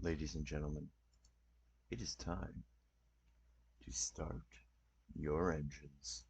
Ladies and gentlemen, it is time to start your engines.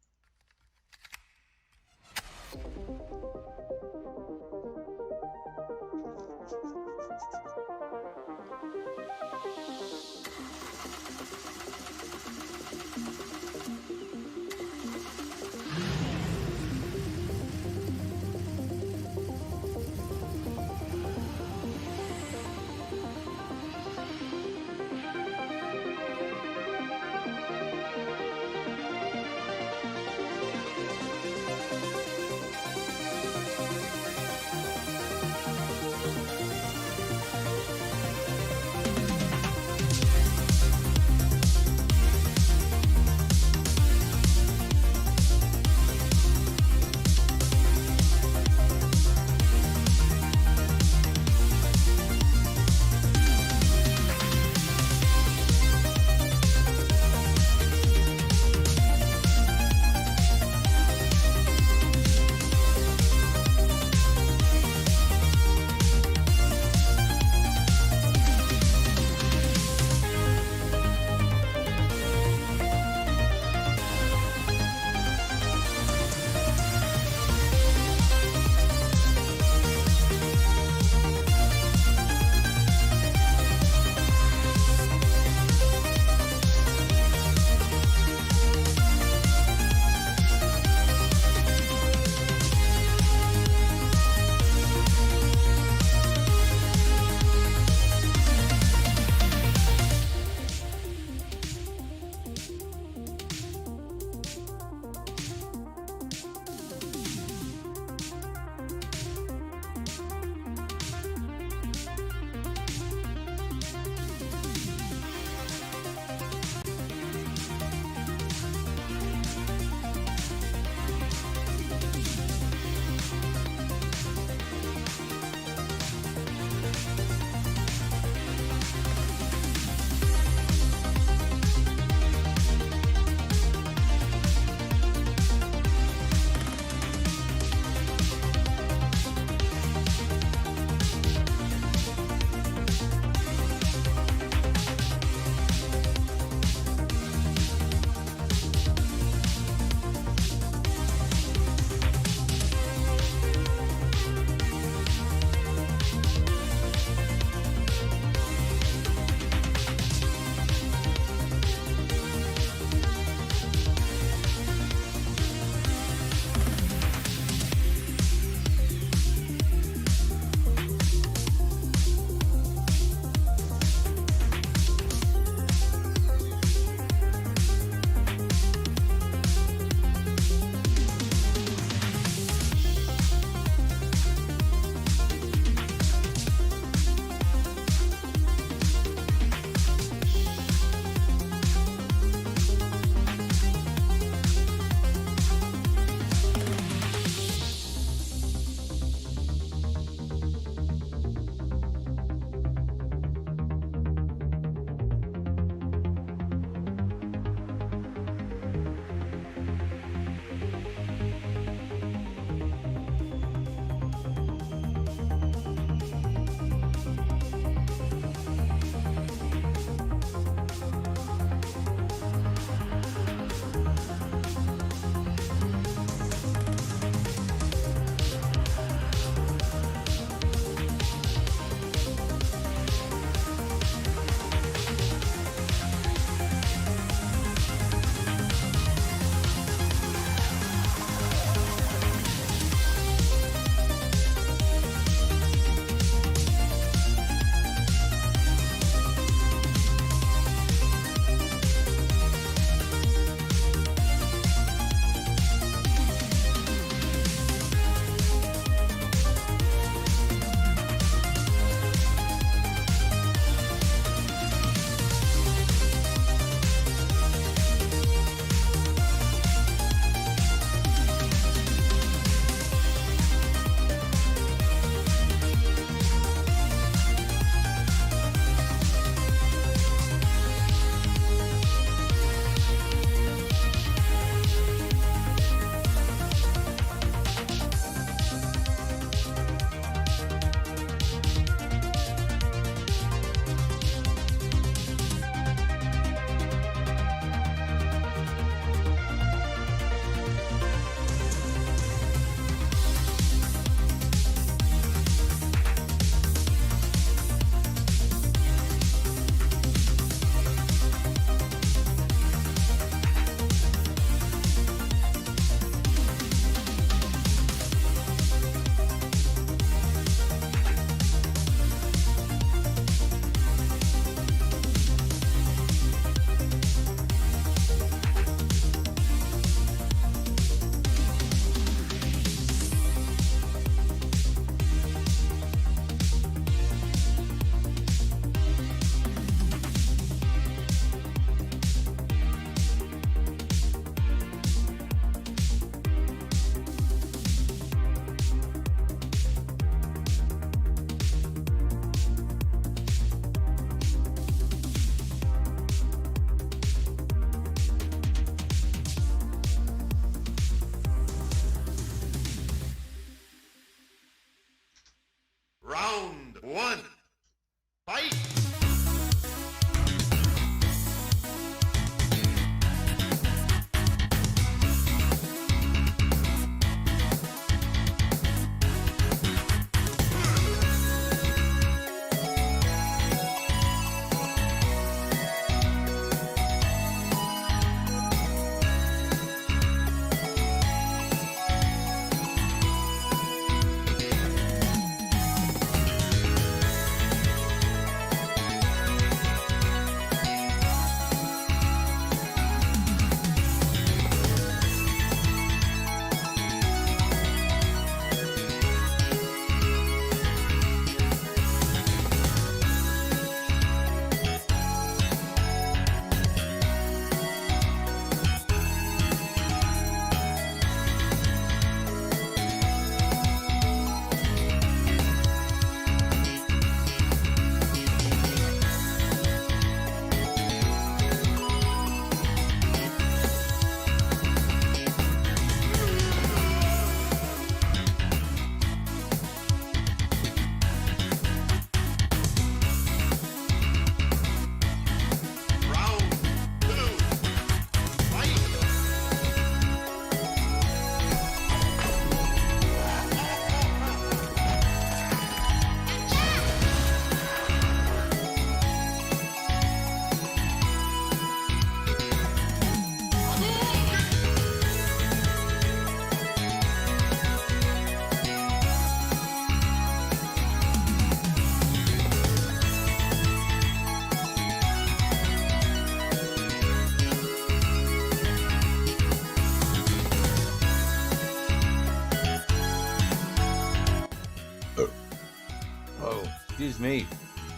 Excuse me.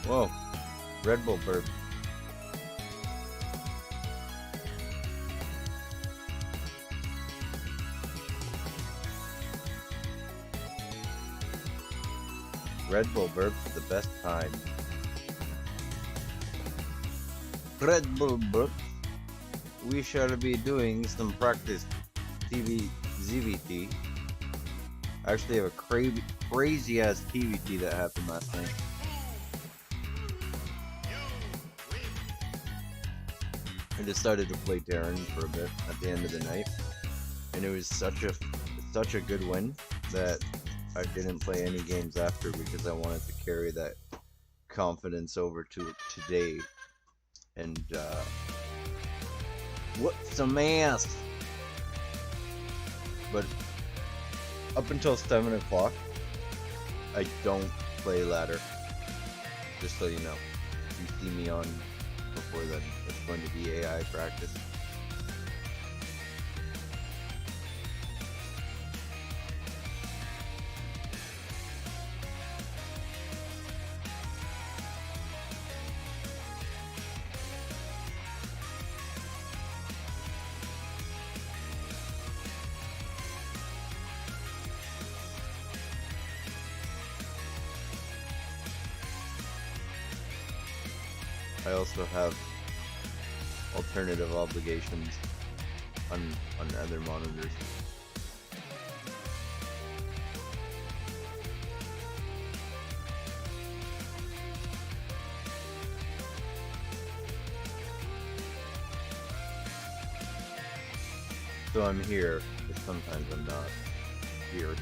Whoa. Red Bull burp. Red Bull burps are the best kind. Red Bull burps. We shall be doing some practice ZVT. I actually have a crazy ass TVT that happened last night. I decided to play Darren for a bit at the end of the night, and it was such a good win that I didn't play any games after because I wanted to carry that confidence over to today and whoop some ass. But up until 7 o'clock, I don't play ladder. Just so you know, if you see me on before then, it's going to be AI practice. I also have alternative obligations on other monitors. So I'm here, but sometimes I'm not. Here.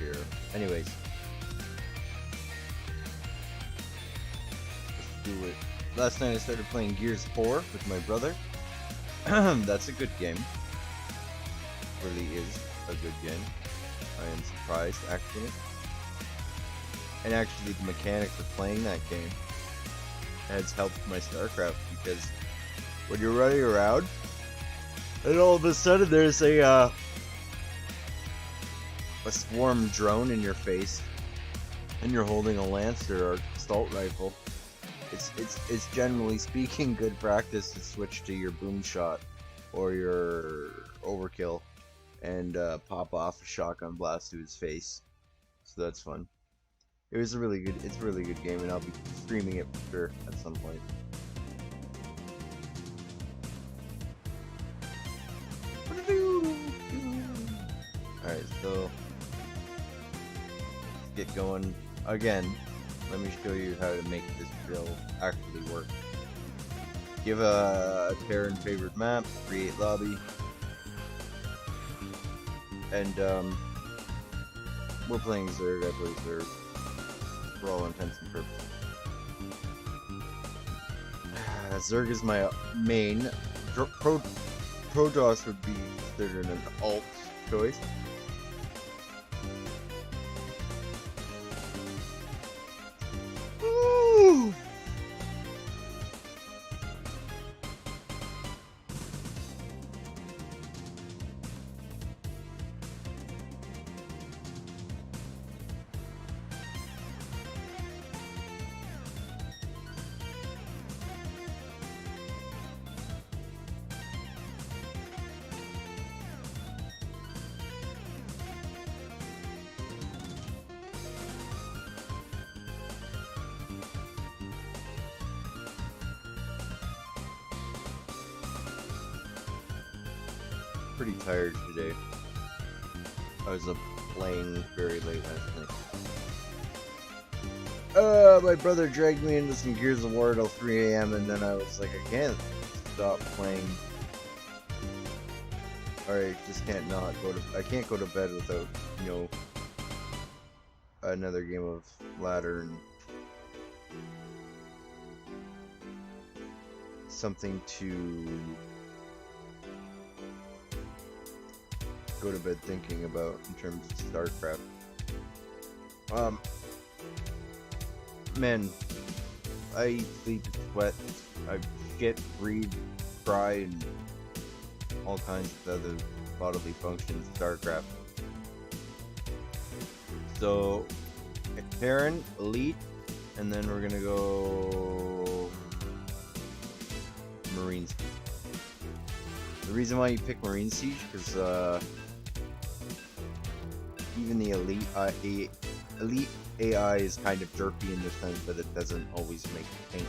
Anyways. Let's do it. Last night I started playing Gears 4 with my brother. That's a good game. Really is a good game. I am surprised, actually. And actually the mechanics of playing that game has helped my StarCraft, because when you're running around and all of a sudden there's a swarm drone in your face and you're holding a Lancer or assault rifle, it's generally speaking good practice to switch to your boom shot or your overkill and pop off a shotgun blast to his face. So that's fun. It's a really good game, and I'll be streaming it for sure at some point. Alright, so let's get going again. Let me show you how to make this drill actually work. Give a Terran favorite map, create lobby, and we're playing Zerg. I play Zerg for all intents and purposes. Zerg is my main. Protoss would be considered an alt choice. Pretty tired today. I was up playing very late last night. My brother dragged me into some Gears of War till 3 AM, and then I was like, I can't stop playing. I just can't not go to. I can't go to bed without, you know, another game of ladder and something to go to bed thinking about in terms of StarCraft. Man, I eat, sleep, sweat, I shit, breathe, cry, and all kinds of other bodily functions in StarCraft. So, Terran, Elite, and then we're gonna go Marine Siege. The reason why you pick Marine Siege, because even the elite AI is kind of jerky in the sense that it doesn't always make tanks.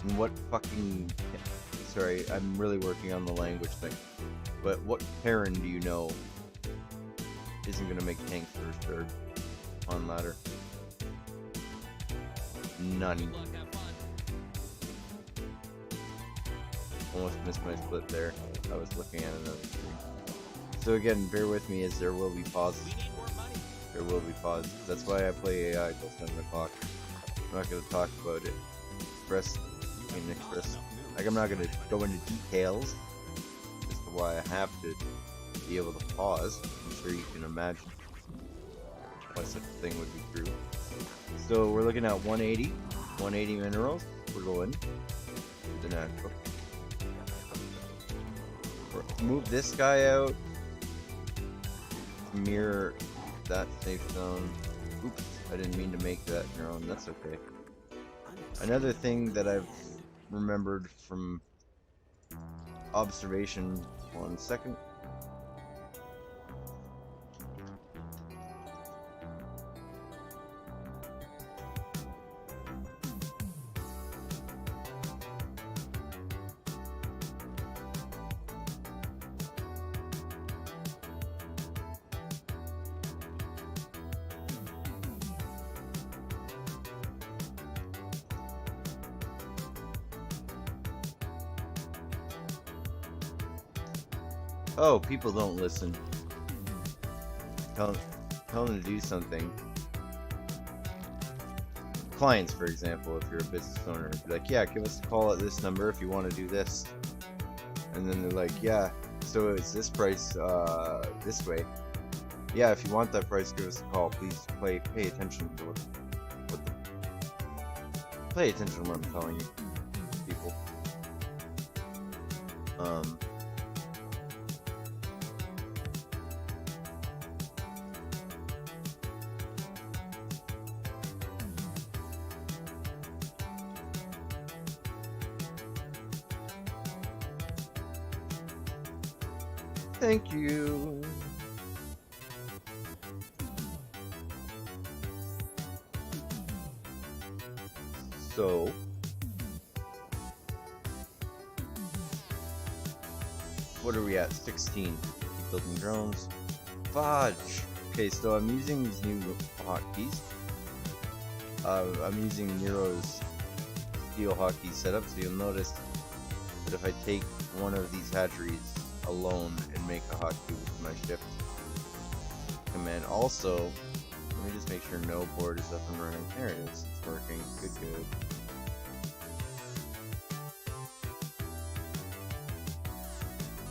And what fucking... Sorry, I'm really working on the language thing. But what Terran do you know isn't gonna make tanks first or on ladder? None. Almost missed my split there. I was looking at another screen. So again, bear with me as there will be pauses. There will be pauses. That's why I play AI till 7 o'clock. I'm not going to talk about it. Like, I'm not going to go into details as to why I have to be able to pause. I'm sure you can imagine why such a thing would be true. So we're looking at 180 minerals. We're going to the natural. Move this guy out to mirror that safe zone. Oops, I didn't mean to make that your own. That's okay. Another thing that I've remembered from observation, 1 second. Oh, people don't listen. Tell them to do something. Clients, for example, if you're a business owner, be like, yeah, give us a call at this number if you want to do this. And then they're like, yeah, so it's this price, this way. Yeah, if you want that price, give us a call. Please pay attention to pay attention to what I'm telling you, people. Thank you. So, what are we at? 16. Keep building drones. Fudge. Okay, so I'm using these new hotkeys. I'm using Nero's steel hotkey setup, so you'll notice that if I take one of these hatcheries alone and make a hotkey with my shift command. Also, let me just make sure no board is up and running. There it is. It's working. Good.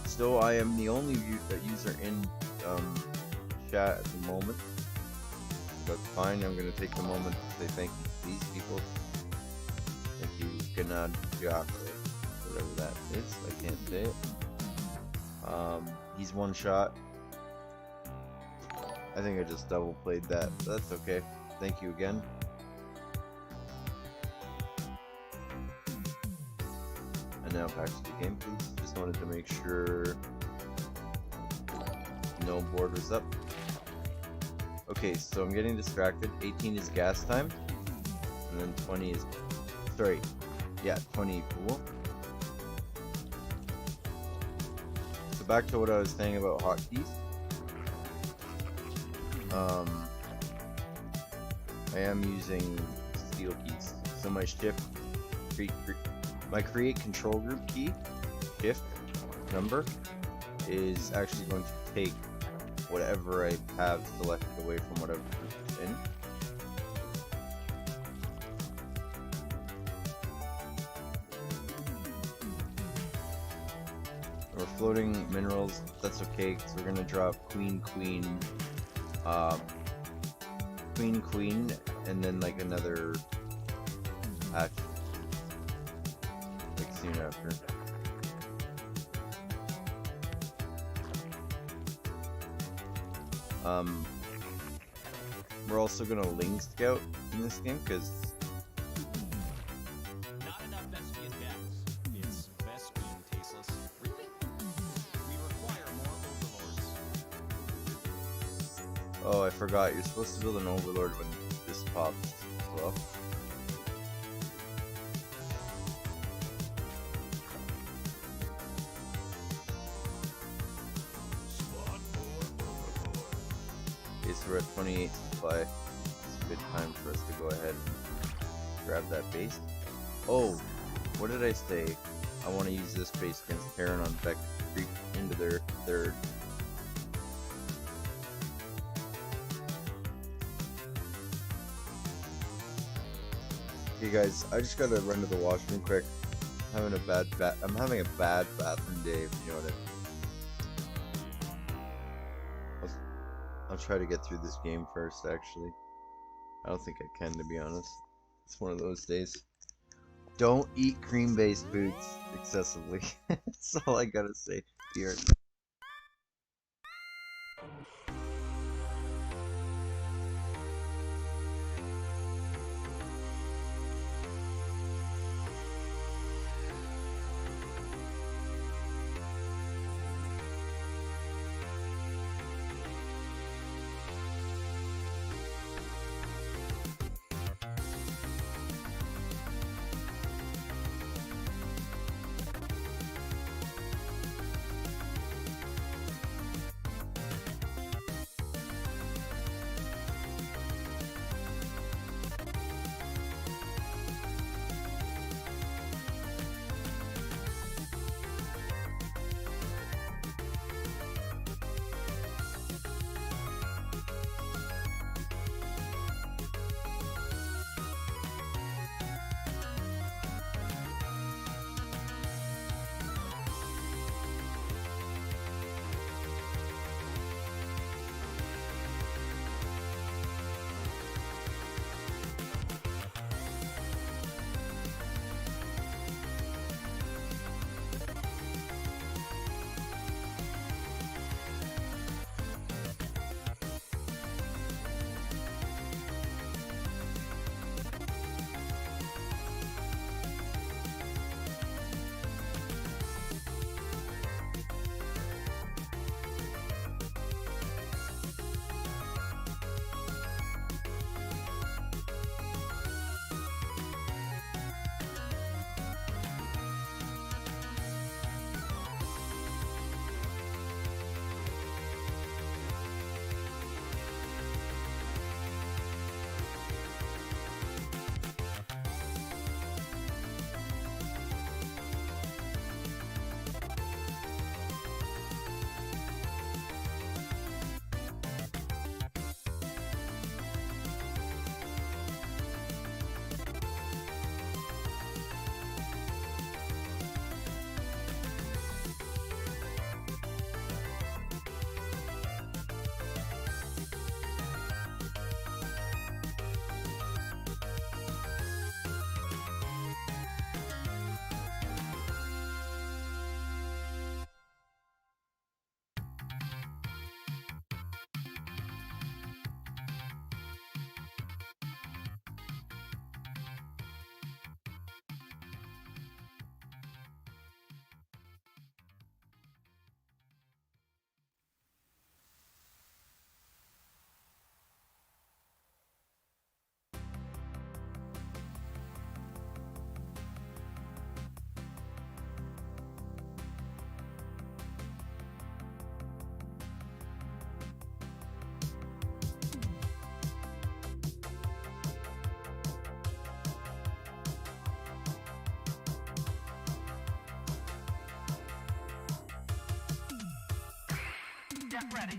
So I am the only user in chat at the moment. That's fine. I'm going to take the moment to say thank you to these people. Thank you, Ganad Jacques, whatever that is. I can't say it. He's one shot. I think I just double played that, but that's okay. Thank you again. And now back to the game, please. Just wanted to make sure no board was up. Okay, so I'm getting distracted. 18 is gas time, and then 20 is, sorry, yeah, 20 pool. So back to what I was saying about hotkeys. I am using steel keys. So my shift, my create control group key, shift number, is actually going to take whatever I have selected away from whatever group it's in. We're floating minerals, that's okay, because we're gonna drop queen, and then like another hatch, like soon after. We're also gonna Ling Scout in this game because Not enough Vespian gas. It's Vespian tasteless. Really? We require more overlords. oh, I forgot. You're supposed to build an overlord when this pops as well. Okay, so we're at 28 supply. It's a good time for us to go ahead and grab that base. Oh, what did I say? I want to use this base against Terran on Beck Creep into their third. Okay guys, I just gotta run to the washroom quick. I'm having a bad bathroom day, if you know what I mean. I'll try to get through this game first, actually. I don't think I can, to be honest. It's one of those days. Don't eat cream-based foods excessively. That's all I gotta say here. Get ready.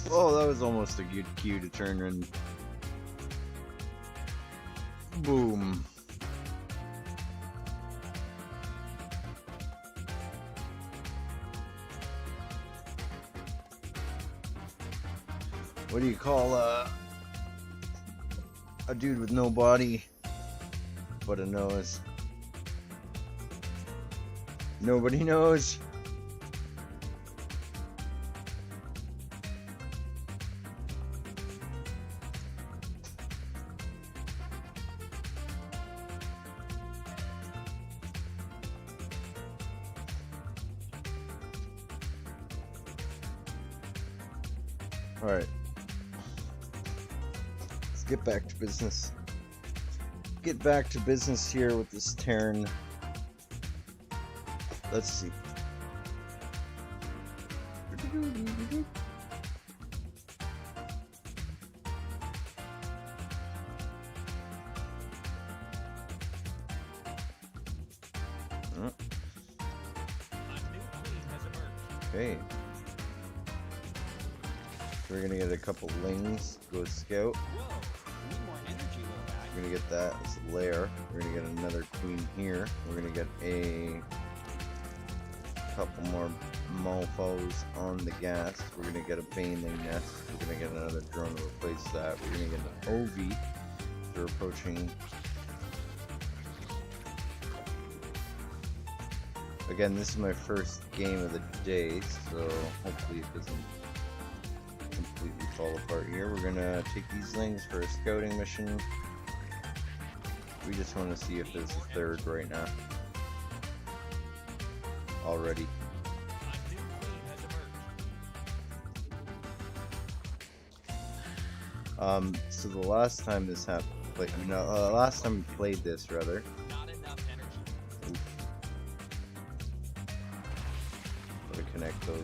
Oh, that was almost a good cue to turn and boom. What do you call a dude with no body but a nose? Nobody knows. All right. Let's get back to business. Get back to business here with this Terran. Let's see. Okay. We're gonna get a couple lings, go scout. We're gonna get that as a lair. We're gonna get another queen here. We're gonna get a couple more mofos on the gas. We're gonna get a baneling nest. We're gonna get another drone to replace that. We're gonna get an OV. They're approaching. Again, this is my first game of the day, so hopefully it doesn't completely fall apart here. We're gonna take these lings for a scouting mission. We just want to see if there's a third right now. Already. So the last time this happened, last time we played this, rather. Oof. Gotta connect those.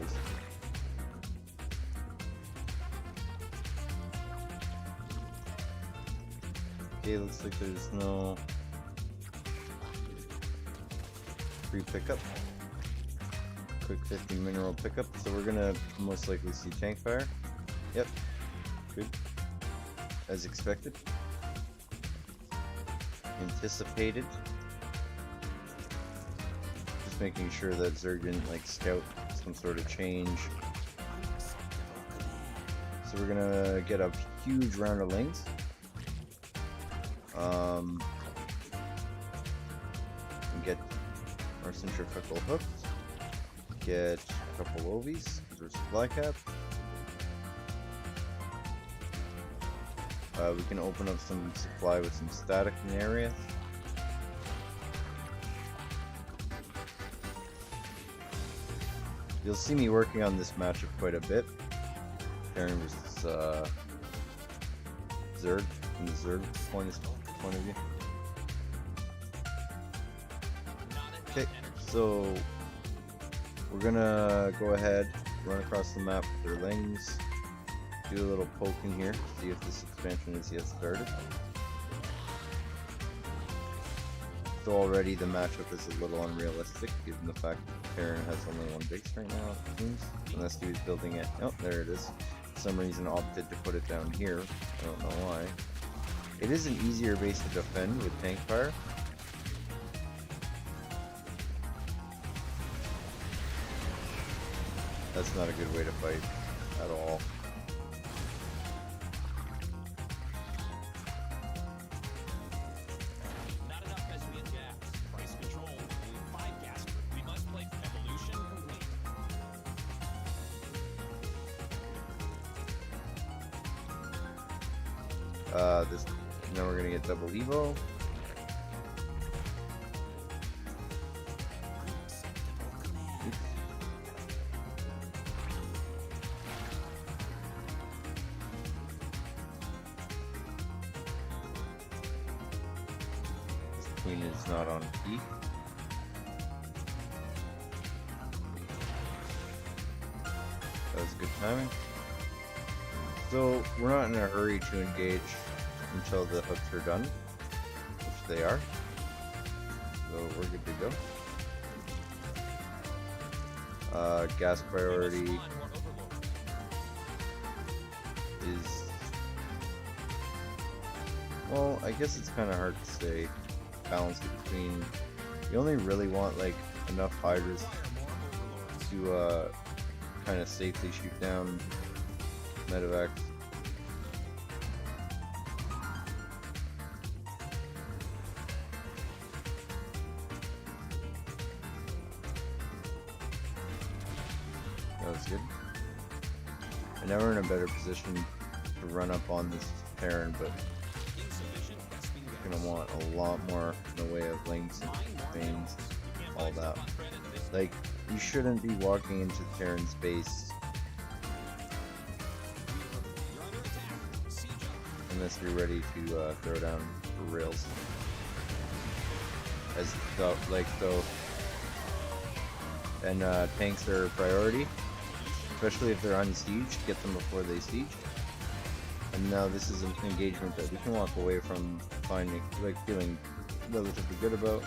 Okay, looks like there's no free pickup. Quick 50 mineral pickup, so we're gonna most likely see tank fire. Yep, good. As expected. Anticipated. Just making sure that Zerg didn't like scout some sort of change. So we're gonna get a huge round of lings. Get our centrifugal hooked. Get a couple OVs because we're supply cap. We can open up some supply with some static in the area. You'll see me working on this matchup quite a bit. Terran versus Zerg, from the Zerg point of view. Okay, so we're gonna go ahead, run across the map with their lings, do a little poke in here, see if this expansion is yet started. So already the matchup is a little unrealistic, given the fact that Terran has only one base right now, it seems. Unless he was building it. Oh, there it is. For some reason opted to put it down here. I don't know why. It is an easier base to defend with tank fire. That's not a good way to fight at all. Not enough Vespian gas. Price control. Only 5 gas. We must play evolution complete. Now we're gonna get double Evo. Queen is not on key. That was good timing. So we're not in a hurry to engage until the hooks are done, which they are. So we're good to go. Gas priority. is, well, I guess it's kind of hard to say. Balance between, you only really want like enough hydras to kind of safely shoot down medevacs. That was good. And now we're in a better position to run up on this Terran, but we're gonna want a lot more in the way of links and veins, all that. Like, you shouldn't be walking into Terran's base unless you're ready to throw down for rails. As though, and tanks are a priority, especially if they're on siege. Get them before they siege. And now this is an engagement that we can walk away from finding, like, feeling relatively good about.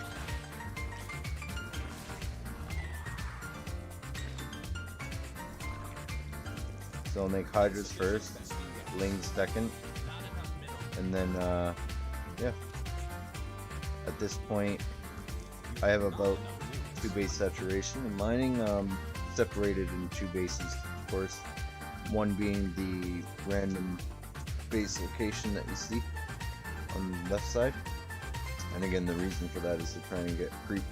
So I'll make Hydras first, Lings second, and then yeah. At this point, I have about 2 base saturation, and mining separated in 2 bases, of course. One being the random base location that you see on the left side, and again, the reason for that is to try and get creep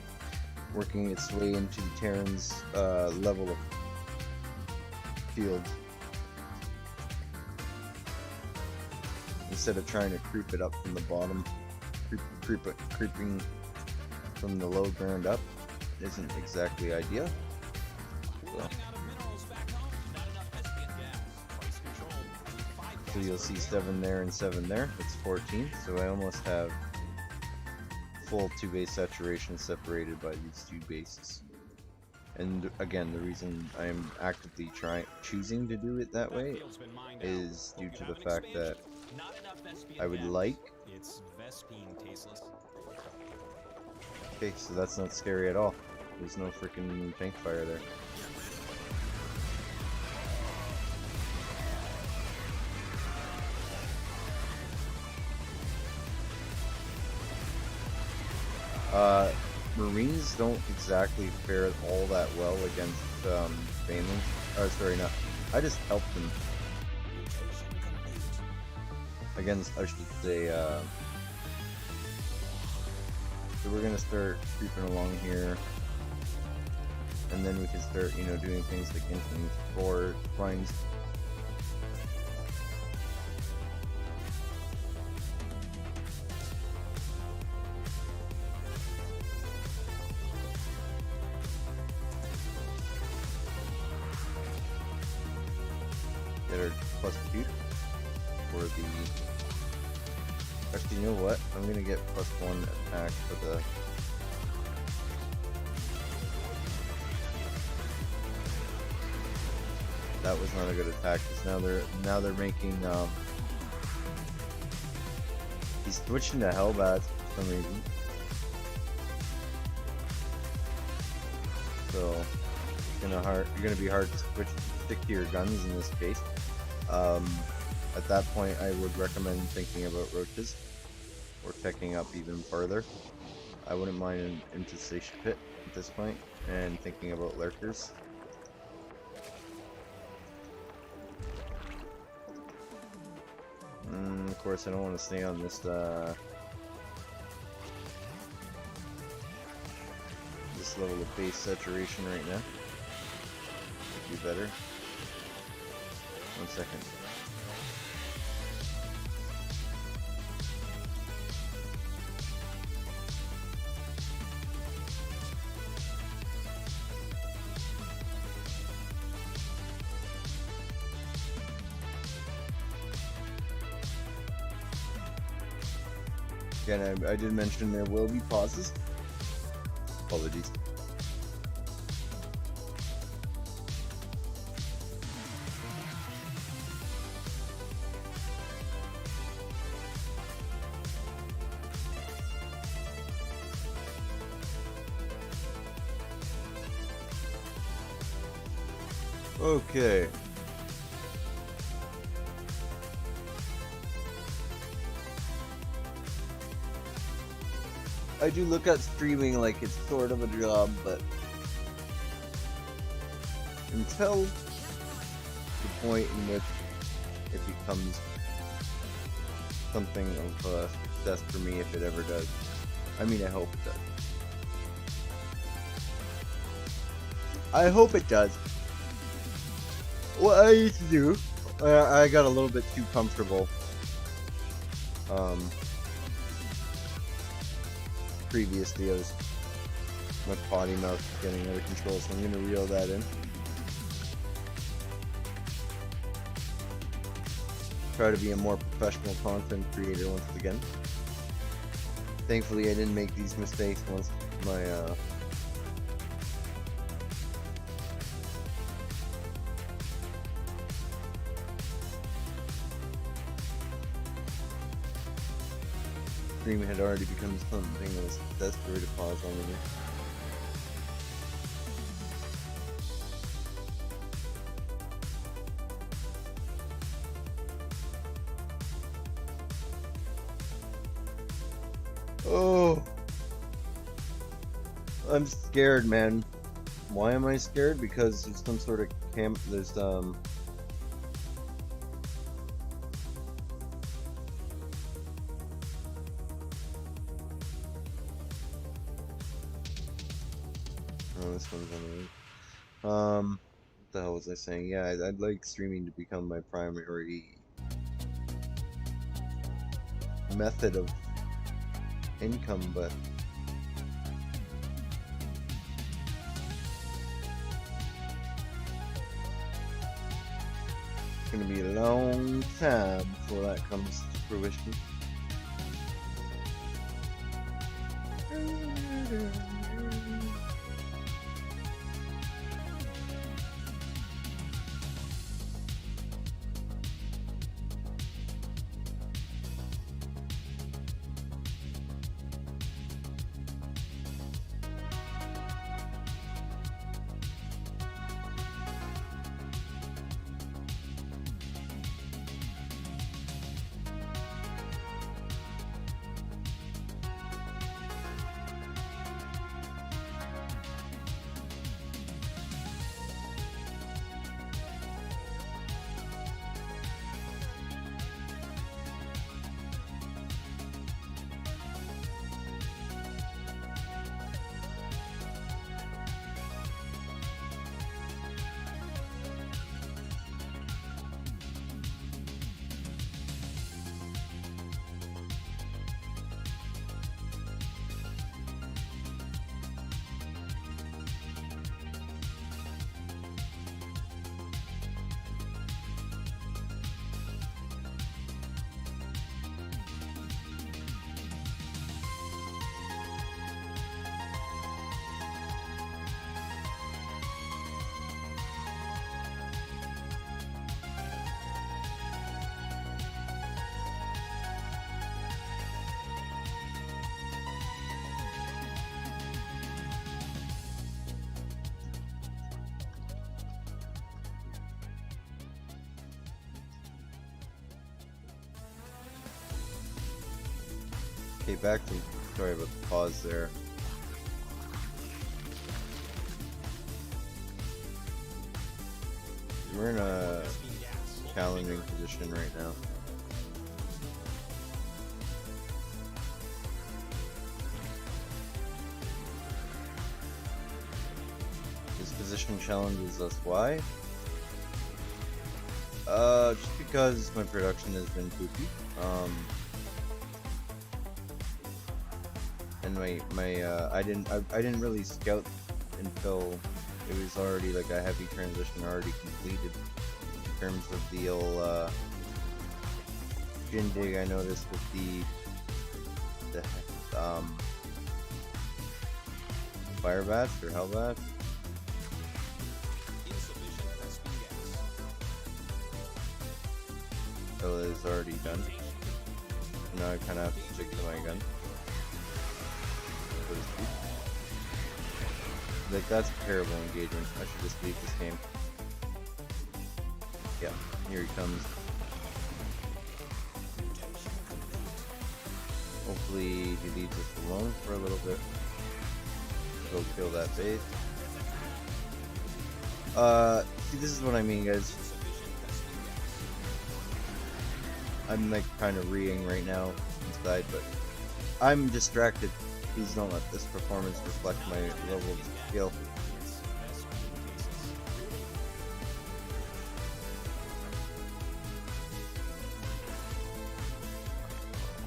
working its way into the Terran's level of field, instead of trying to creep it up from the bottom. Creeping from the low ground up isn't exactly ideal. So you'll see 7 there and 7 there. It's 14. So I almost have full 2 base saturation separated by these 2 bases. And again, the reason I'm actively choosing to do it that way is due to the fact that I would like. Okay, so that's not scary at all. There's no freaking tank fire there. Marines don't exactly fare all that well against Banelings. Oh, sorry, no. I just helped them against, I should say, so we're gonna start creeping along here, and then we can start, you know, doing things like instant forward lines. Get our +2 for the. Actually, you know what? I'm gonna get +1 attack for the. That was not a good attack, because now they're making he's switching to Hellbats for some reason. So you're gonna be hard to stick to your guns in this case. At that point, I would recommend thinking about roaches, or teching up even further. I wouldn't mind an infestation pit at this point, and thinking about lurkers. Of course, I don't want to stay on this this level of base saturation right now. Could do better. 1 second. Again, I did mention there will be pauses. Apologies. Okay. I do look at streaming like it's sort of a job, but until the point in which it becomes something of a success for me, if it ever does. I mean, I hope it does. I hope it does. What I used to do, I got a little bit too comfortable. Previously, my potty mouth was getting out of control, so I'm gonna reel that in. Try to be a more professional content creator once again. Thankfully, I didn't make these mistakes once my stream had already become something that was success for to pause on it. Oh, I'm scared, man. Why am I scared? Because there's some sort of camp. There's Oh, this one's on the right. What the hell was I saying? Yeah, I'd like streaming to become my primary method of income, but it's gonna be a long time before that comes to fruition. Okay, back to, sorry about the pause there. We're in a challenging position right now. This position challenges us. Why? Just because my production has been poopy. And I didn't really scout until it was already like a heavy transition already completed in terms of the old shindig I noticed with the fire bats or hell bats. So it is already done. Now I kind of have to stick to my gun. Like, that's a terrible engagement. I should just leave this game. Yeah, here he comes. Hopefully he leaves us alone for a little bit. Go kill that base. See, this is what I mean, guys. I'm like kind of reeing right now inside, but I'm distracted. Please don't let this performance reflect my level of skill.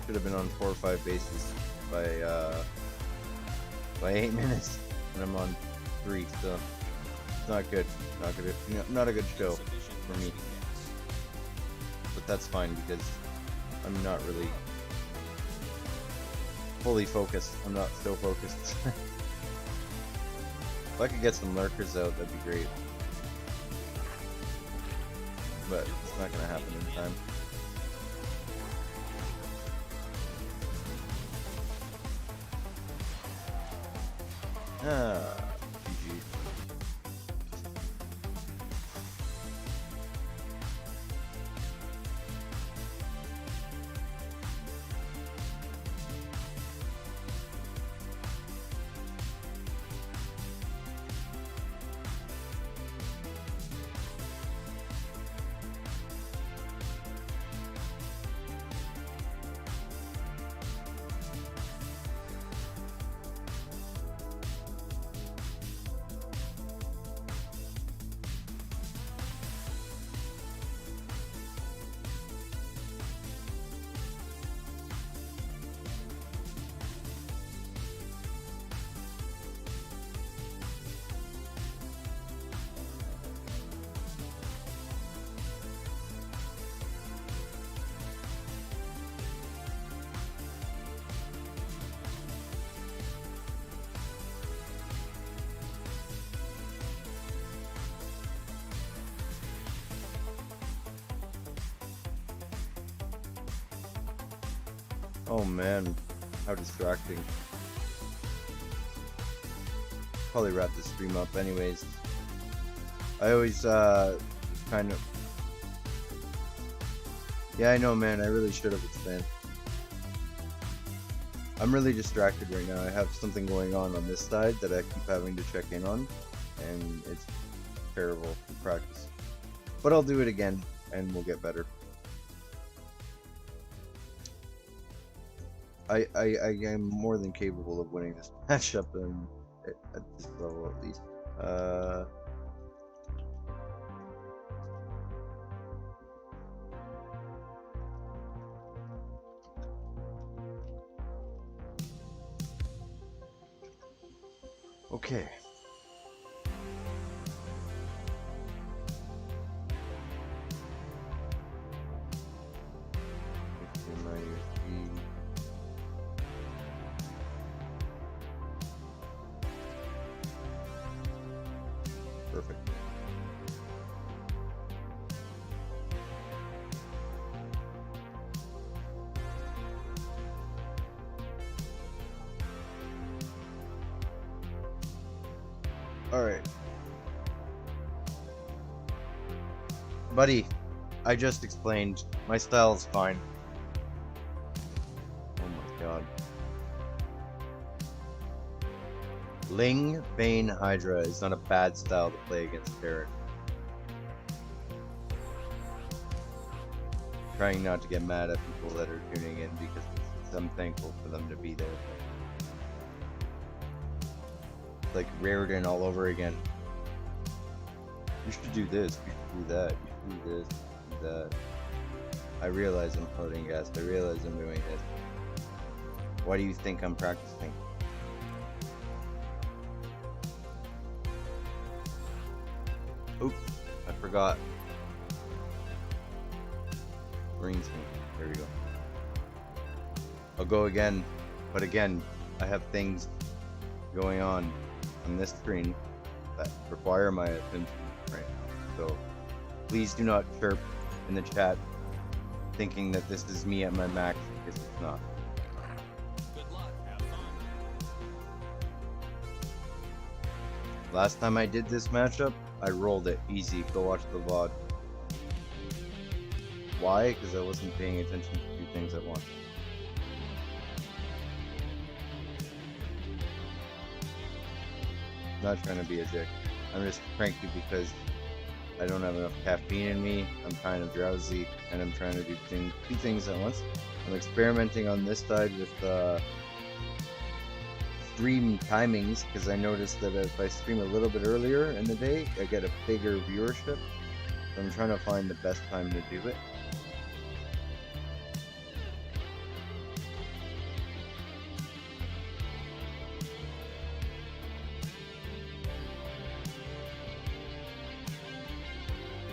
Should have been on 4 or 5 bases by 8 minutes, and I'm on 3, so it's not good. Not a good show for me. But that's fine because I'm not really fully focused. I'm not so focused. If I could get some lurkers out, that'd be great. But it's not gonna happen in time. GG. Oh man, how distracting. Probably wrap this stream up anyways. I always kind of... Yeah, I know, man, I really should have expanded. I'm really distracted right now. I have something going on this side that I keep having to check in on, and it's terrible in practice. But I'll do it again, and we'll get better. I am more than capable of winning this matchup at this level at least. Okay. Perfect. All right. Buddy, I just explained. My style is fine. Oh my god. Ling Bane Hydra is not a bad style to play against Terran. Trying not to get mad at people that are tuning in because I'm thankful for them to be there. It's like Raritan all over again. You should do this, you should do that, you should do this, do that. I realize I'm floating gas, I realize I'm doing this. Why do you think I'm practicing? Oop, I forgot. Greenskin. There we go. I'll go again, but again, I have things going on this screen that require my attention right now. So please do not chirp in the chat thinking that this is me at my max, because it's not. Good luck. Have fun. Last time I did this matchup, I rolled it easy. Go watch the VOD. Why? Because I wasn't paying attention to two things at once. not trying to be a dick. I'm just cranky because I don't have enough caffeine in me. I'm kind of drowsy, and I'm trying to do two things at once. I'm experimenting on this side with stream timings, because I noticed that if I stream a little bit earlier in the day, I get a bigger viewership. So I'm trying to find the best time to do it.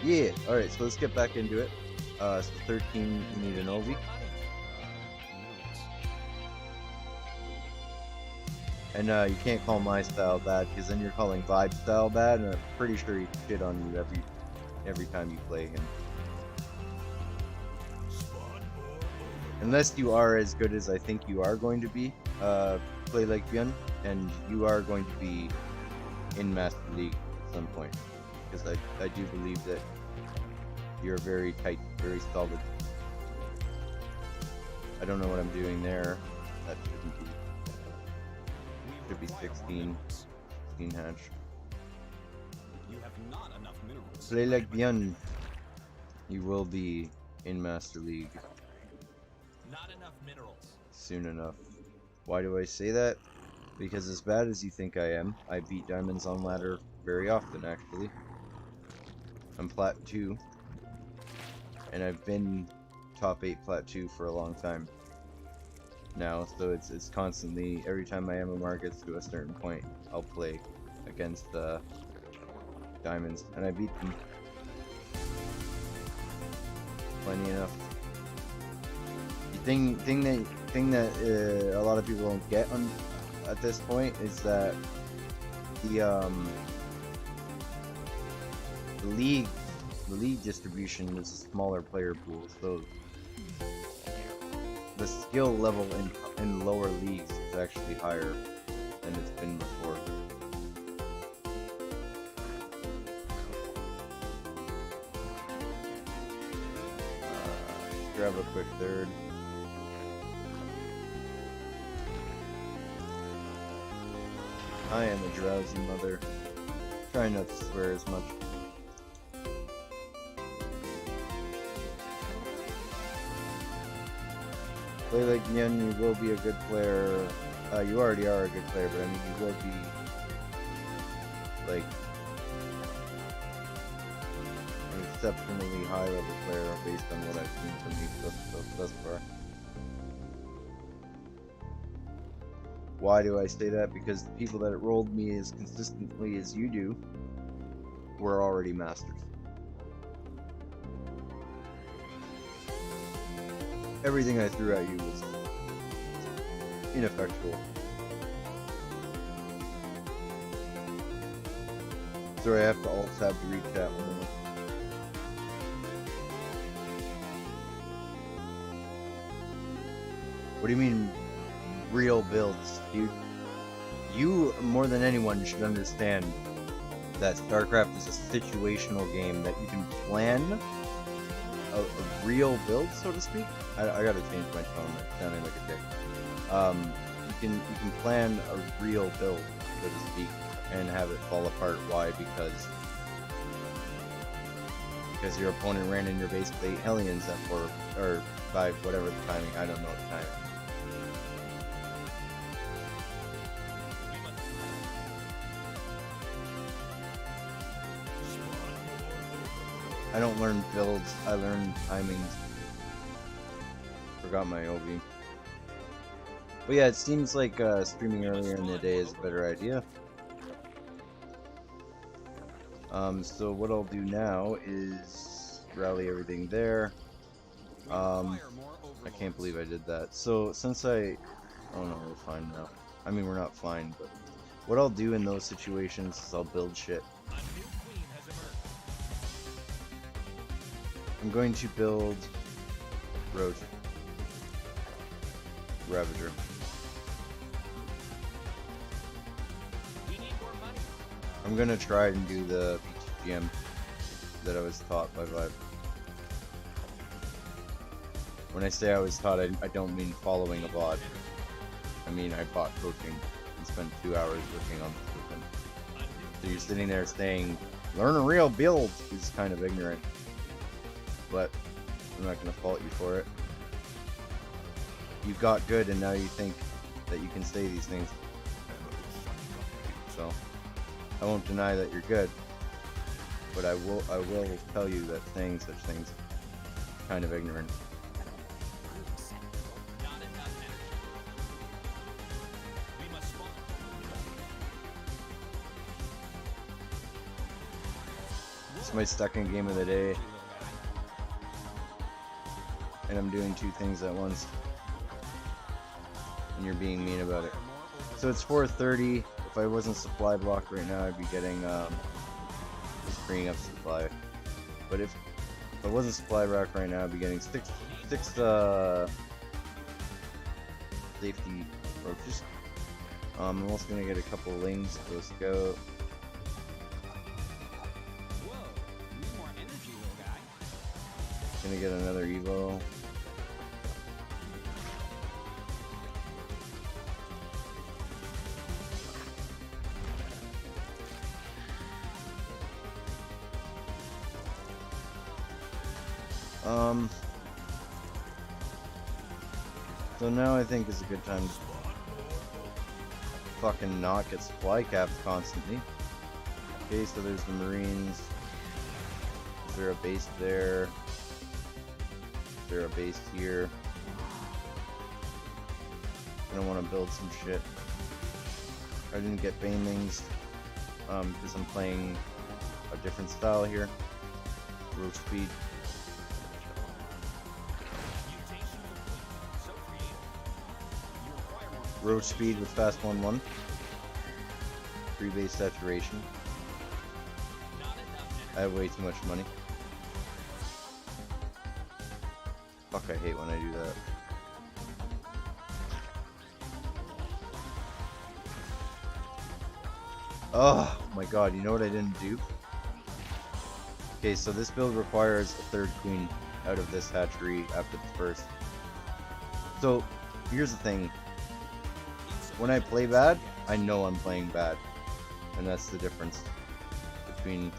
Yeah, alright, so let's get back into it. So 13, you need an Ovi. And you can't call my style bad, because then you're calling Vibe style bad, and I'm pretty sure he shit on you every time you play him. Unless you are as good as I think you are going to be, play like Byun, and you are going to be in Master League at some point. Because I do believe that you're very tight, very solid. I don't know what I'm doing there. That shouldn't be. Should be 16 hatch. You have not enough minerals. Play like Byun. You will be in Master League. Not enough minerals. Soon enough. Why do I say that? Because as bad as you think I am, I beat diamonds on ladder very often, actually. I'm plat 2. And I've been top 8 plat 2 for a long time now, so it's constantly, every time my MMR gets to a certain point, I'll play against diamonds, and I beat them plenty enough. The thing that a lot of people don't get at this point is that the league distribution is a smaller player pool, so the skill level in lower leagues is actually higher than it's been before. Let's grab a quick third. I am a drowsy mother. Try not to swear as much. Play like Byun, you will be a good player. You already are a good player, but I mean, you will be like an exceptionally high level player based on what I've seen from you thus far. Why do I say that? Because the people that rolled me as consistently as you do were already masters. Everything I threw at you was ineffectual. Sorry, I have to alt-tab to read chat one minute. What do you mean, real builds, dude? You, more than anyone, should understand that StarCraft is a situational game that you can plan a real build, so to speak. I gotta change my tone. It's sounding like a dick. You can plan a real build, so to speak, and have it fall apart. Why? Because your opponent ran in your base with 8 Hellions at 4 or 5, whatever the timing. I don't know the timing. I don't learn builds, I learn timings. Forgot my OV. But yeah, it seems like streaming earlier in the day is a better idea. So what I'll do now is rally everything there. I can't believe I did that. So since oh no, we're fine now. I mean, we're not fine, but what I'll do in those situations is I'll build shit. I'm going to build Ravager. I'm gonna try and do the BTGM that I was taught by Vibe. When I say I was taught, I don't mean following a VOD. I mean I bought coaching and spent 2 hours working on the system. So you're sitting there saying, learn a real build is kind of ignorant. But I'm not going to fault you for it. You got good and now you think that you can say these things. So I won't deny that you're good. But I will tell you that saying such things is kind of ignorant. Not enough energy. We must spawn. It's my second game of the day, and I'm doing two things at once. And you're being mean about it. So it's 4:30. If I wasn't supply blocked right now, I'd be getting just freeing up supply. But if I wasn't supply blocked right now, I'd be getting six safety roaches. I'm also gonna get a couple lanes to scout. Whoa, need more energy, little guy. Gonna get another Evo. So now I think is a good time to fucking not get supply capped constantly. Okay, so there's the Marines. Is there a base there? Is there a base here? I don't want to build some shit. I didn't get banelings because I'm playing a different style here. Roach speed. Roach speed with fast 1-1. 3 base saturation. I have way too much money. Fuck, I hate when I do that. Oh my god, you know what I didn't do? Okay, so this build requires a third queen out of this hatchery after the first. So, here's the thing. When I play bad, I know I'm playing bad. And that's the difference between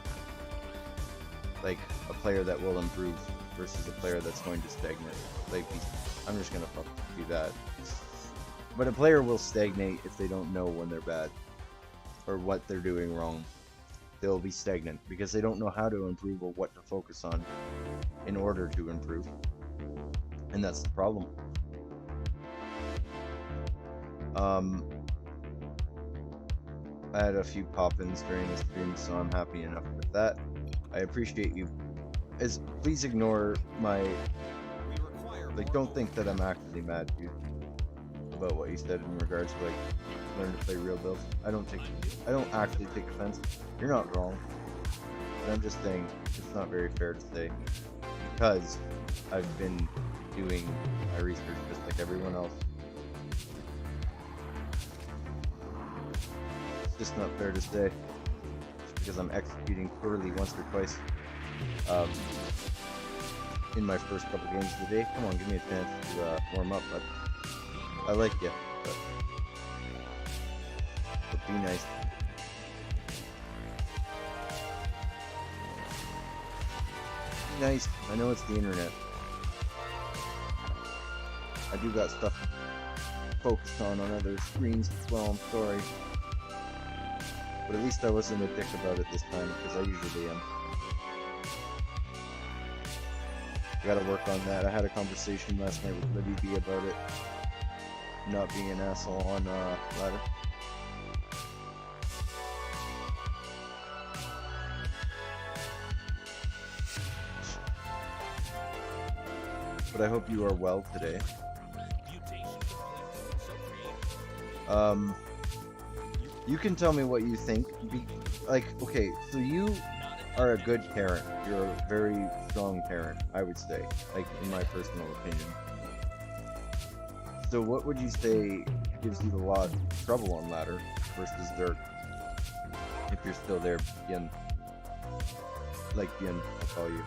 like a player that will improve versus a player that's going to stagnate. Like, I'm just gonna fucking do that. But a player will stagnate if they don't know when they're bad or what they're doing wrong. They'll be stagnant because they don't know how to improve or what to focus on in order to improve. And that's the problem. I had a few pop-ins during the stream, so I'm happy enough with that. I appreciate you. Please ignore my, like, don't think that I'm actually mad, dude, about what you said in regards to, like, learn to play real builds. I don't actually take offense. You're not wrong. But I'm just saying, it's not very fair to say, because I've been doing my research just like everyone else. It's just not fair to say, just because I'm executing poorly once or twice in my first couple games of the day. Come on, give me a chance to warm up. I like you, but be nice. Be nice. I know it's the internet. I do got stuff focused on other screens as well, I'm sorry. But at least I wasn't a dick about it this time, because I usually am. I gotta work on that. I had a conversation last night with Libby B about it. Not being an asshole on ladder. But I hope you are well today. You can tell me what you think. Okay, so you are a good parent. You're a very strong parent, I would say, like, in my personal opinion. So what would you say gives you a lot of trouble on ladder versus dirt? If you're still there, Bien. Like Bien, I'll call you.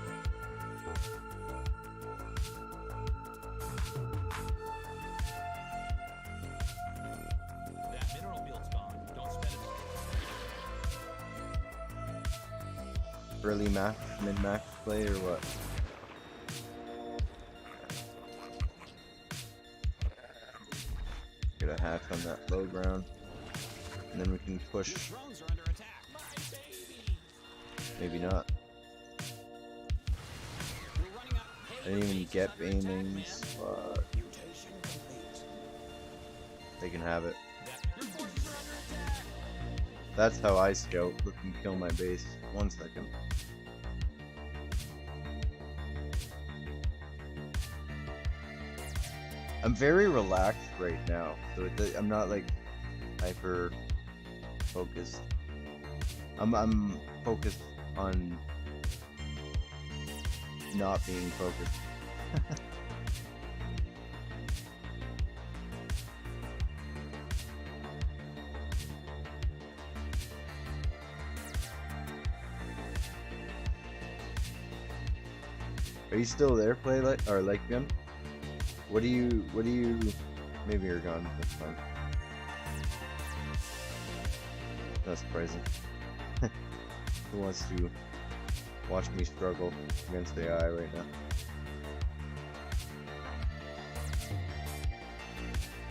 early max, mid-max play or what? Get a hatch on that low ground. And then we can push. Drones are under attack. My baby. Maybe not. We're running out. I didn't even get aimings. Mutation complete. They can have it. Your forces are under attack. That's how I scout. Look and kill my base. 1 second. I'm very relaxed right now, so I'm not like hyper focused. I'm focused on not being focused. Are you still there, play like or like him? What do you maybe you're gone, that's fine. Not surprising. Who wants to watch me struggle against AI right now?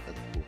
That's cool.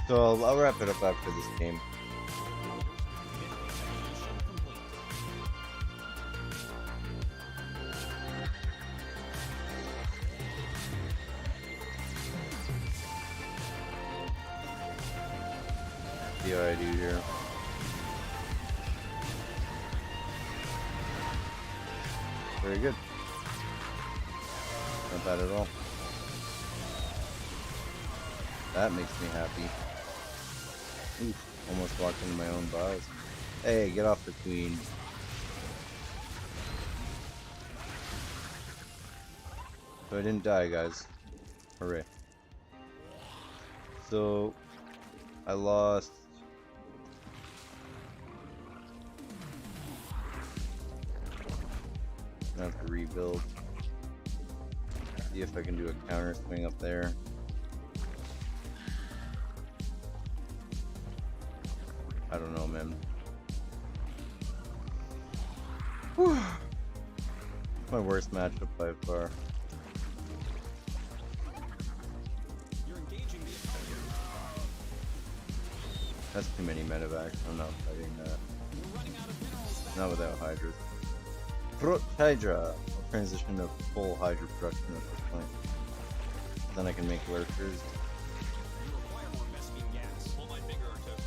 So I'll wrap it up after this game. See how I do here. Very good. Not bad at all. That makes me happy. Oof, almost walked into my own bars. Hey, get off the queen. So I didn't die, guys. Hooray. So I lost I have to rebuild. See if I can do a counter swing up there. I don't know, man. Whew. My worst matchup by far. You're engaging the opponent. That's too many medevacs. I'm not fighting that. We're running out of minerals. Not without Hydras. Fruit Hydra! I'll transition to full Hydra production at this point. Then I can make lurkers. You require more mesquite gas. Hold my finger, Artosis.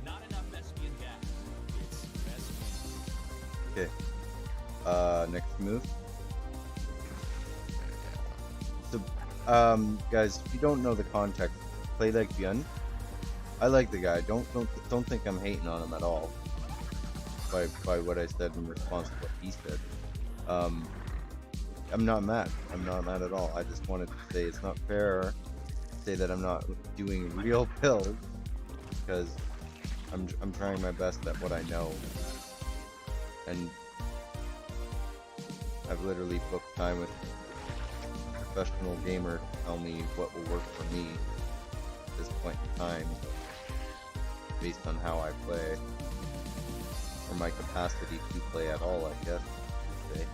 Not enough mesquite gas. It's mesquite. Okay. Next move. So, guys, if you don't know the context, play like Byun. I like the guy. Don't think I'm hating on him at all. By what I said in response to what he said. I'm not mad. I'm not mad at all. I just wanted to say it's not fair to say that I'm not doing real builds because I'm trying my best at what I know. And I've literally booked time with a professional gamer to tell me what will work for me at this point in time based on how I play or my capacity to play at all, I guess you could say.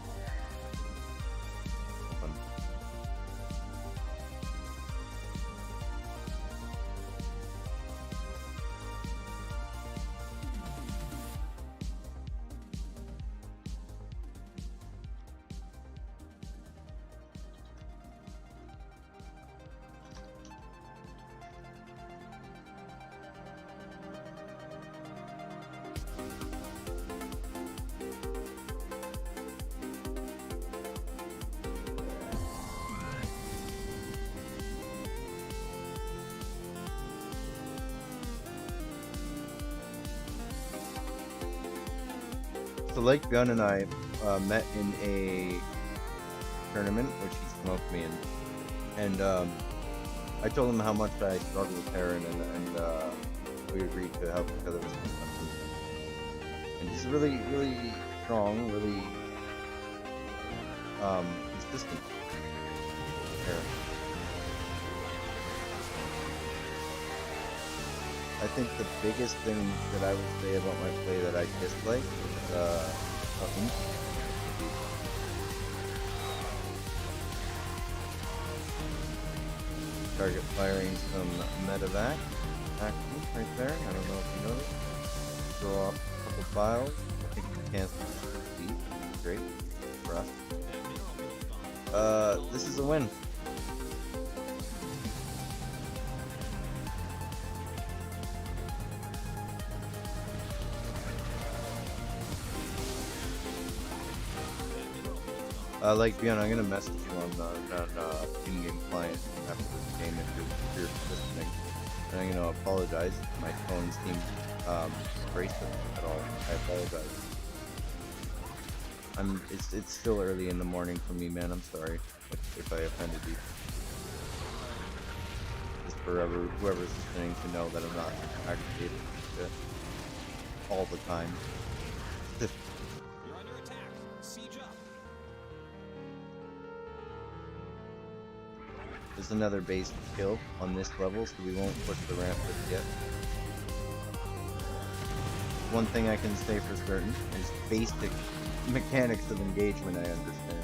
So Lake Gun and I met in a tournament which he smoked me in, and I told him how much I struggled with heroin, and we agreed to help each other with some stuff. And he's really, really strong, really consistent with heroin. I think the biggest thing that I would say about my play that I dislike is target firing some medevac action right there. I don't know if you noticed. Throw off a couple files. I think we canceled the great for us. This is a win. Like Beyond, I'm gonna message you on in-game client after this game if you're listening, and I'm gonna apologize. My phone seems bracelet at all. I apologize. It's still early in the morning for me, man. I'm sorry if I offended you. Just for whoever's listening to know that I'm not actually able to do it all the time. You're under attack. Siege up. There's another base to kill on this level, so we won't push the ramp just yet. One thing I can say for certain is basic mechanics of engagement I understand.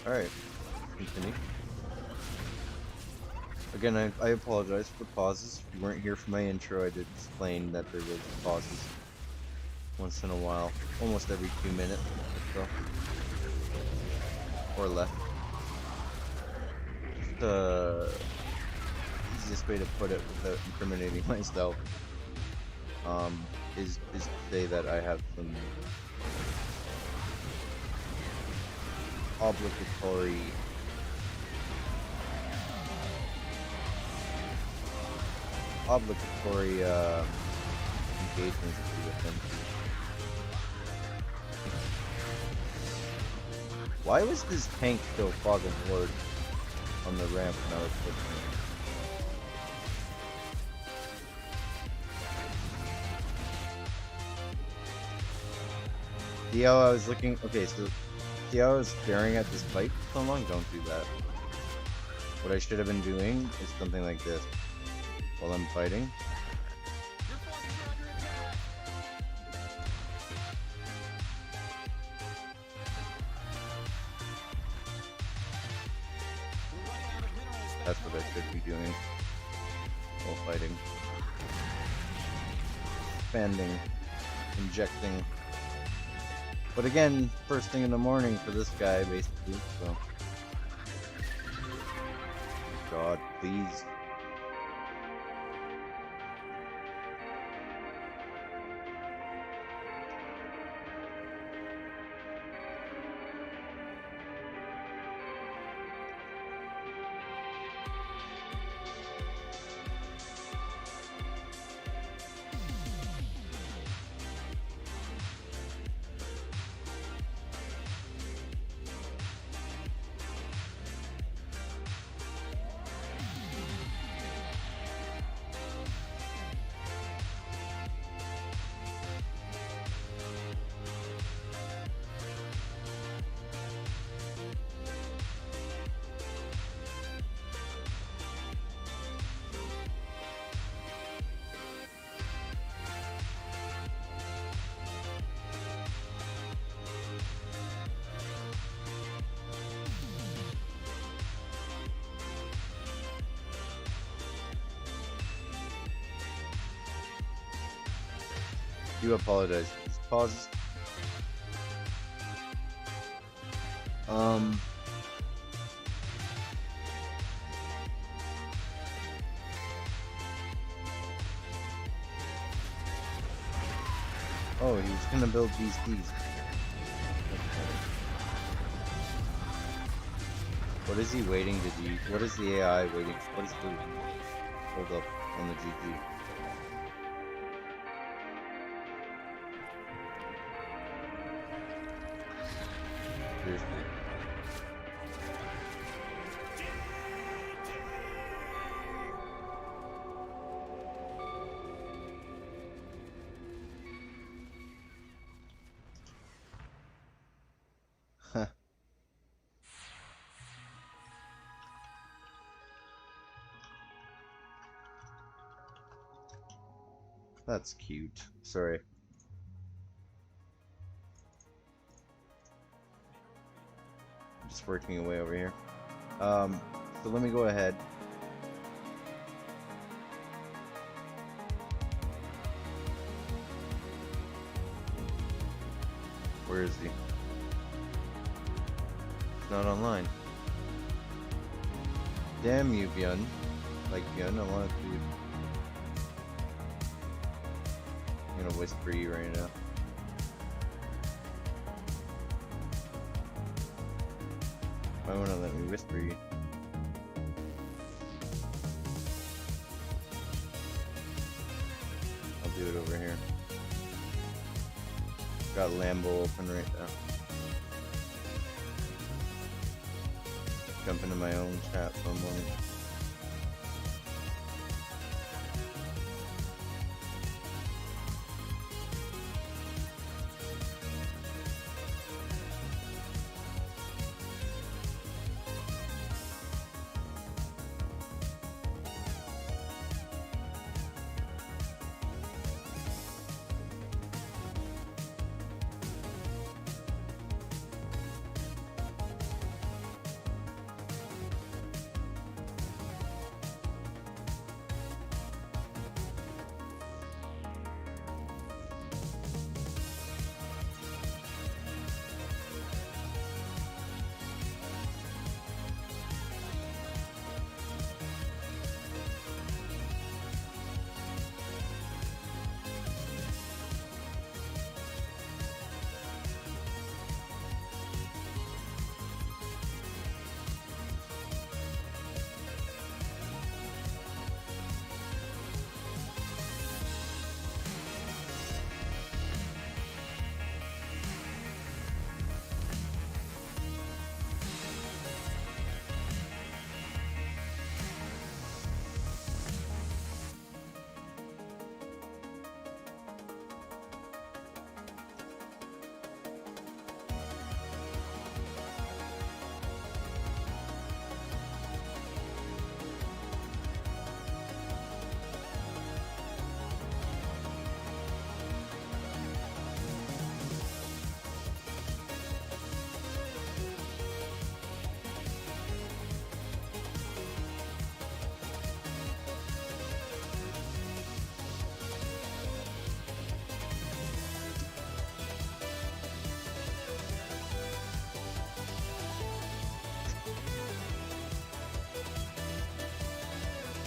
Alright, continue. Again, I apologize for pauses. If you weren't here for my intro, I did explain that there was pauses once in a while, almost every 2 minutes or so, or less. Just the easiest way to put it without incriminating myself is to say that I have some obligatory engagements to do with him. Why was this tank still fog of war on the ramp when I was pushing it? See how I was looking? Okay, so see how I was staring at this fight for so long? Don't do that. What I should have been doing is something like this while I'm fighting. Your forces are under attack. We're running out of minerals. That's what I should be doing while fighting. Expanding, injecting. But again, first thing in the morning for this guy, basically, so. God, please. do apologize for these pauses. Oh, he's gonna build BCs. What is he waiting to do? What is the AI waiting? What is the hold up on the GG? Seriously. Huh. That's cute. Sorry. I'm just working away over here. So let me go ahead. Where is he? He's not online. Damn you, Byun. Like Byun, I want to. I'm gonna whisper you right now. Why won't it let me whisper you? I'll do it over here. Got Lambo open right now. Jump into my own chat for a moment.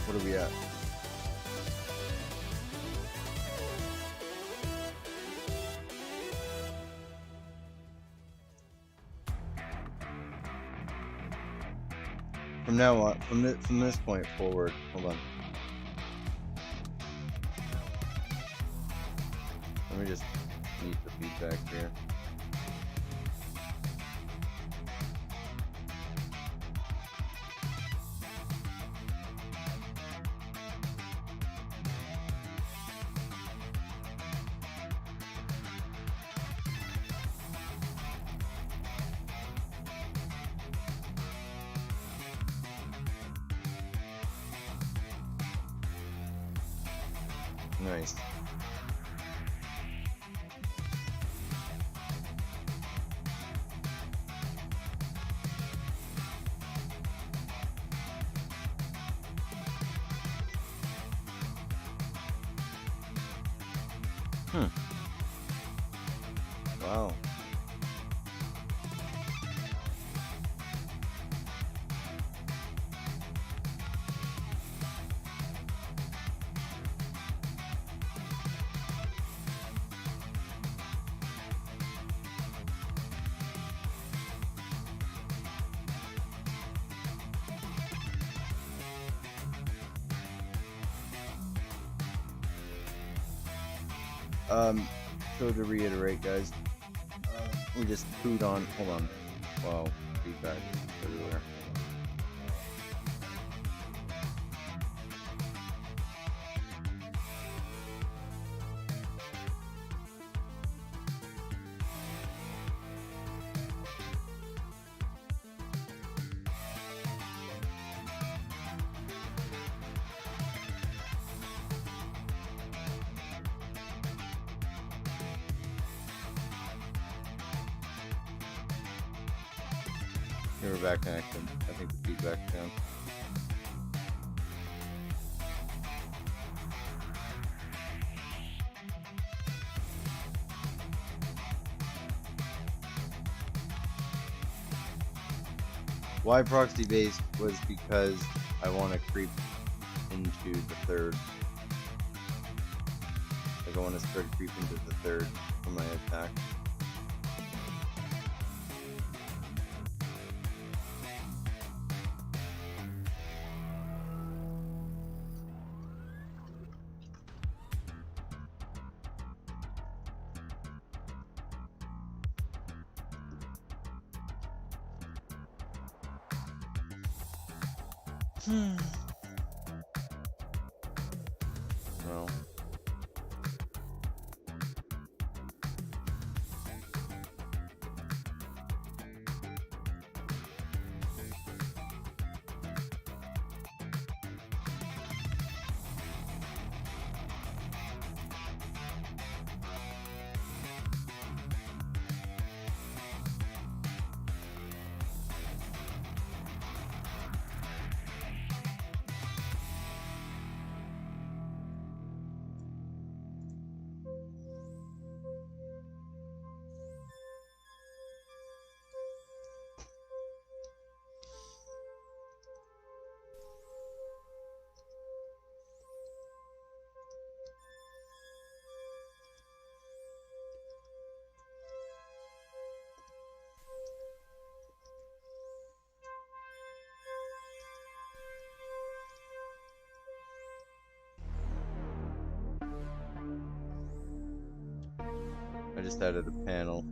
What are we at? From now on, from this point forward, hold on. Let me just mute the feedback here. Nice. Wow. So to reiterate, guys, we just pooed on. Hold on. Wow, feedback everywhere. Here we're back connected. I think the feedback's down. Why proxy based was because I want to creep into the third. Like I want to start creeping to the third for my attack. No. I just added a panel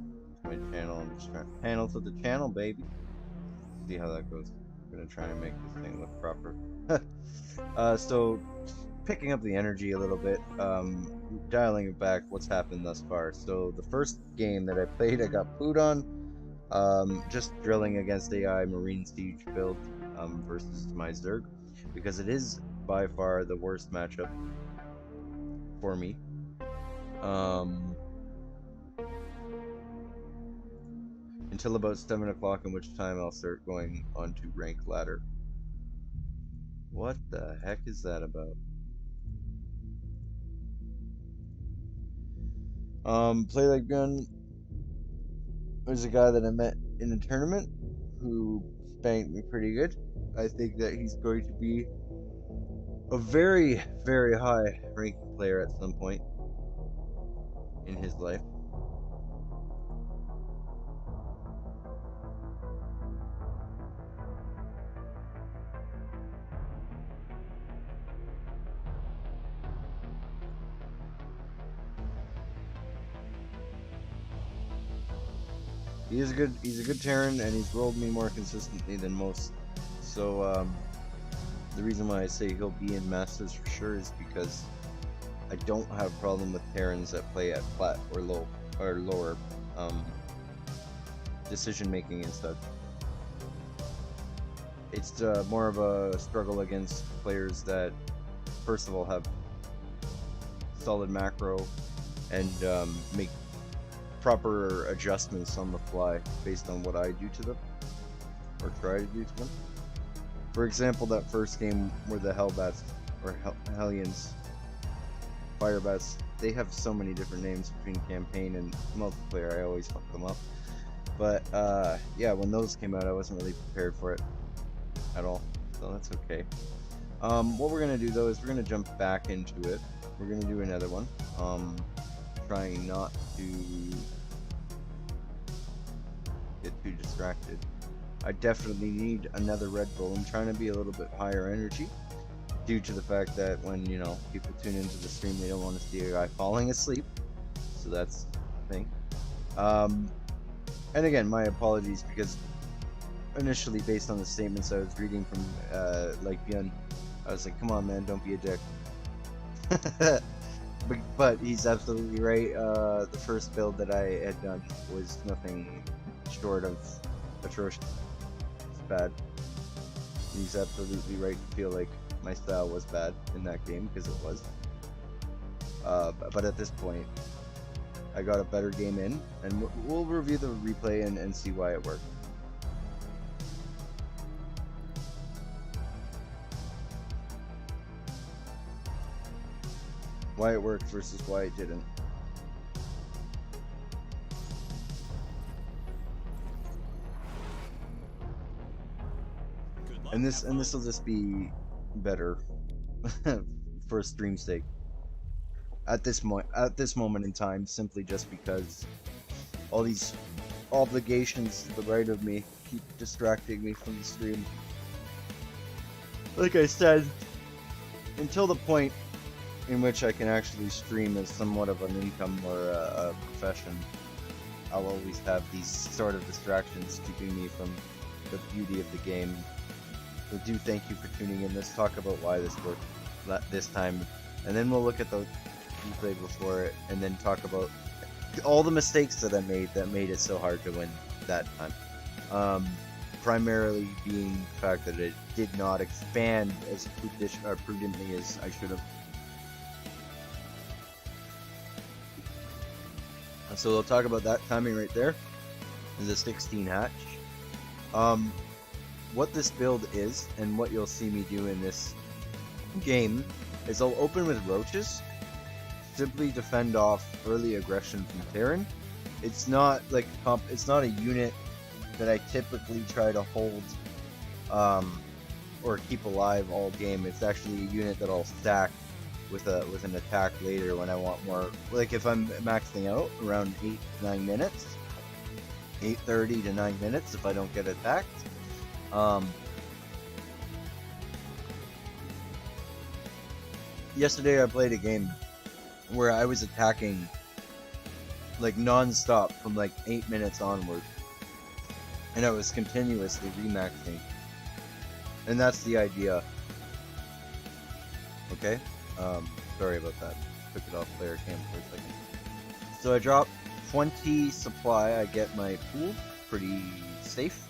to my channel. I'm just trying panel to the channel, baby. See how that goes. I'm gonna try and make this thing look proper. So picking up the energy a little bit, dialing it back. What's happened thus far? So the first game that I played, I got pooed on. Just drilling against AI Marine Siege build versus my Zerg, because it is by far the worst matchup for me. Until about 7 o'clock, in which time I'll start going on to rank ladder. What the heck is that about? Play Like Gun. There's a guy that I met in a tournament who spanked me pretty good. I think that he's going to be a very, very high ranking player at some point in his life. He's a good Terran, and he's rolled me more consistently than most. So the reason why I say he'll be in Masters for sure is because I don't have a problem with Terrans that play at flat or low or lower decision making and stuff. It's more of a struggle against players that, first of all, have solid macro and make proper adjustments on the fly based on what I do to them or try to do to them. For example, that first game where the Hellbats or Hellions, Firebats they have so many different names between campaign and multiplayer. I always fuck them up. But yeah, when those came out, I wasn't really prepared for it at all, so that's okay. What we're gonna do though is we're gonna jump back into it. We're gonna do another one. Trying not to get too distracted. I definitely need another Red Bull. I'm trying to be a little bit higher energy due to the fact that when, you know, people tune into the stream, they don't want to see a guy falling asleep. So that's the thing. And again, my apologies, because initially, based on the statements I was reading from like Byun, I was like, come on man, don't be a dick. but he's absolutely right. The first build that I had done was nothing short of atrocious. It's bad. He's absolutely right to feel like my style was bad in that game, because it was. But at this point, I got a better game in, and we'll review the replay and see why it worked. Why it worked versus why it didn't. And this will just be better for stream's sake. At this moment in time, simply just because all these obligations to the right of me keep distracting me from the stream. Like I said, until the point in which I can actually stream as somewhat of an income or a profession, I'll always have these sort of distractions keeping me from the beauty of the game. So do thank you for tuning in. Let's talk about why this worked this time, and then we'll look at the replay before it, and then talk about all the mistakes that I made that made it so hard to win that time. Primarily being the fact that it did not expand as prudently as I should have. So we'll talk about that timing right there. Is a 16 hatch. What this build is, and what you'll see me do in this game, is I'll open with roaches, simply defend off early aggression from Terran. It's not like it's not a unit that I typically try to hold or keep alive all game. It's actually a unit that I'll stack with an attack later when I want more. Like if I'm maxing out around 8 to 9 minutes, 8:30 to 9 minutes if I don't get attacked. Yesterday I played a game where I was attacking like non-stop from like 8 minutes onward, and I was continuously remaxing, and that's the idea. Okay, sorry about that, took it off player cam for a second. So I drop 20 supply, I get my pool pretty safe.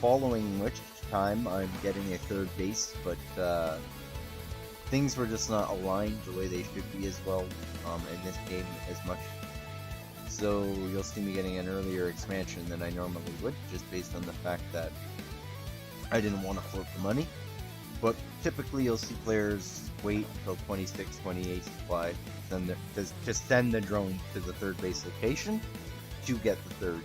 Following which time I'm getting a third base, but things were just not aligned the way they should be as well in this game as much. So you'll see me getting an earlier expansion than I normally would, just based on the fact that I didn't want to float the money. But typically you'll see players wait until 26, 28 supply to send the drone to the third base location to get the third.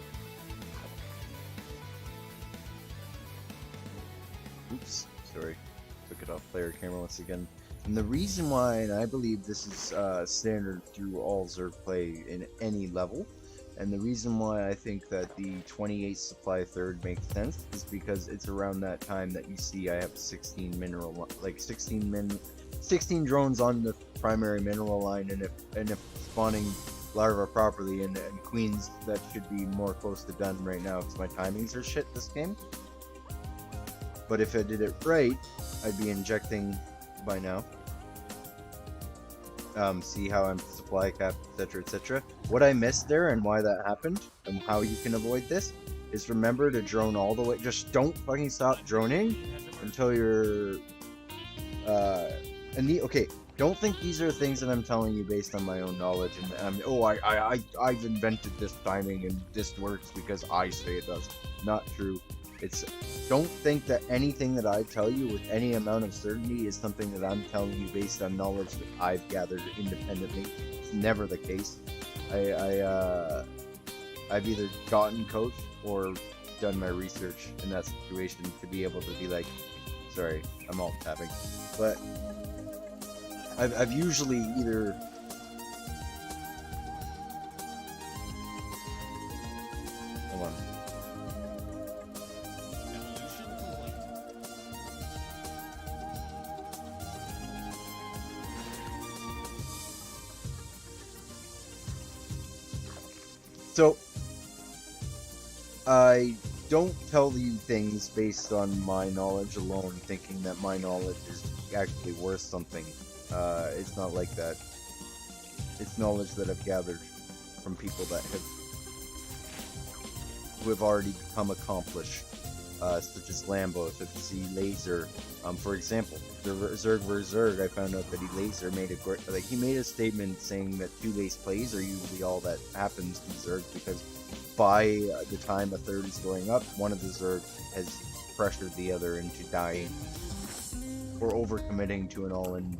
Oops, sorry, took it off player camera once again. And the reason why, and I believe this is standard through all Zerg play in any level, and the reason why I think that the 28 supply third makes sense is because it's around that time that you see I have 16 mineral, like 16 drones on the primary mineral line, and if spawning larva properly and queens, that should be more close to done right now because my timings are shit this game. But if I did it right, I'd be injecting by now. See how I'm supply capped, etc, etc. What I missed there and why that happened and how you can avoid this is remember to drone all the way. Just don't fucking stop droning until you're okay, don't think these are things that I'm telling you based on my own knowledge and I've invented this timing and this works because I say it does. Not true. It's don't think that anything that I tell you with any amount of certainty is something that I'm telling you based on knowledge that I've gathered independently. It's never the case. I've either gotten coached or done my research in that situation to be able to be like, sorry, I'm alt tapping, but I've usually either hold on. Evolution complete. So I don't tell you things based on my knowledge alone, thinking that my knowledge is actually worth something. It's not like that. It's knowledge that I've gathered from people that who have already become accomplished, such as Lambo, such as Laser. For example, Zerg vs Zerg, I found out that Laser made he made a statement saying that 2 base plays are usually all that happens in Zerg, because by the time a third is going up, one of the Zerg has pressured the other into dying or overcommitting to an all-in.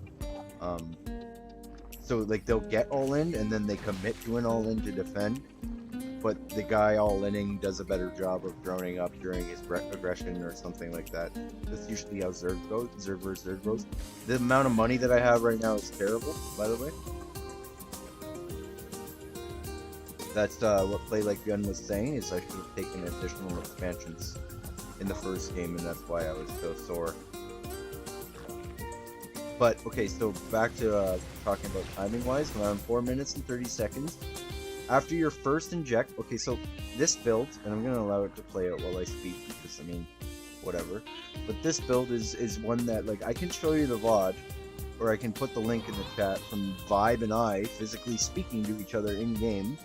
So like they'll get all-in and then they commit to an all-in to defend, but the guy all-inning does a better job of droning up during his aggression or something like that. That's usually how Zerg goes. Zerg vs Zerg goes. The amount of money that I have right now is terrible, by the way. That's what Play Like Gun was saying, is I should have taken additional expansions in the first game, and that's why I was so sore. But, okay, so back to talking about timing-wise, around 4 minutes and 30 seconds. After your first inject, okay, so this build, and I'm going to allow it to play out while I speak, because, I mean, whatever. But this build is one that, like, I can show you the VOD, or I can put the link in the chat from Vibe and I physically speaking to each other in-game.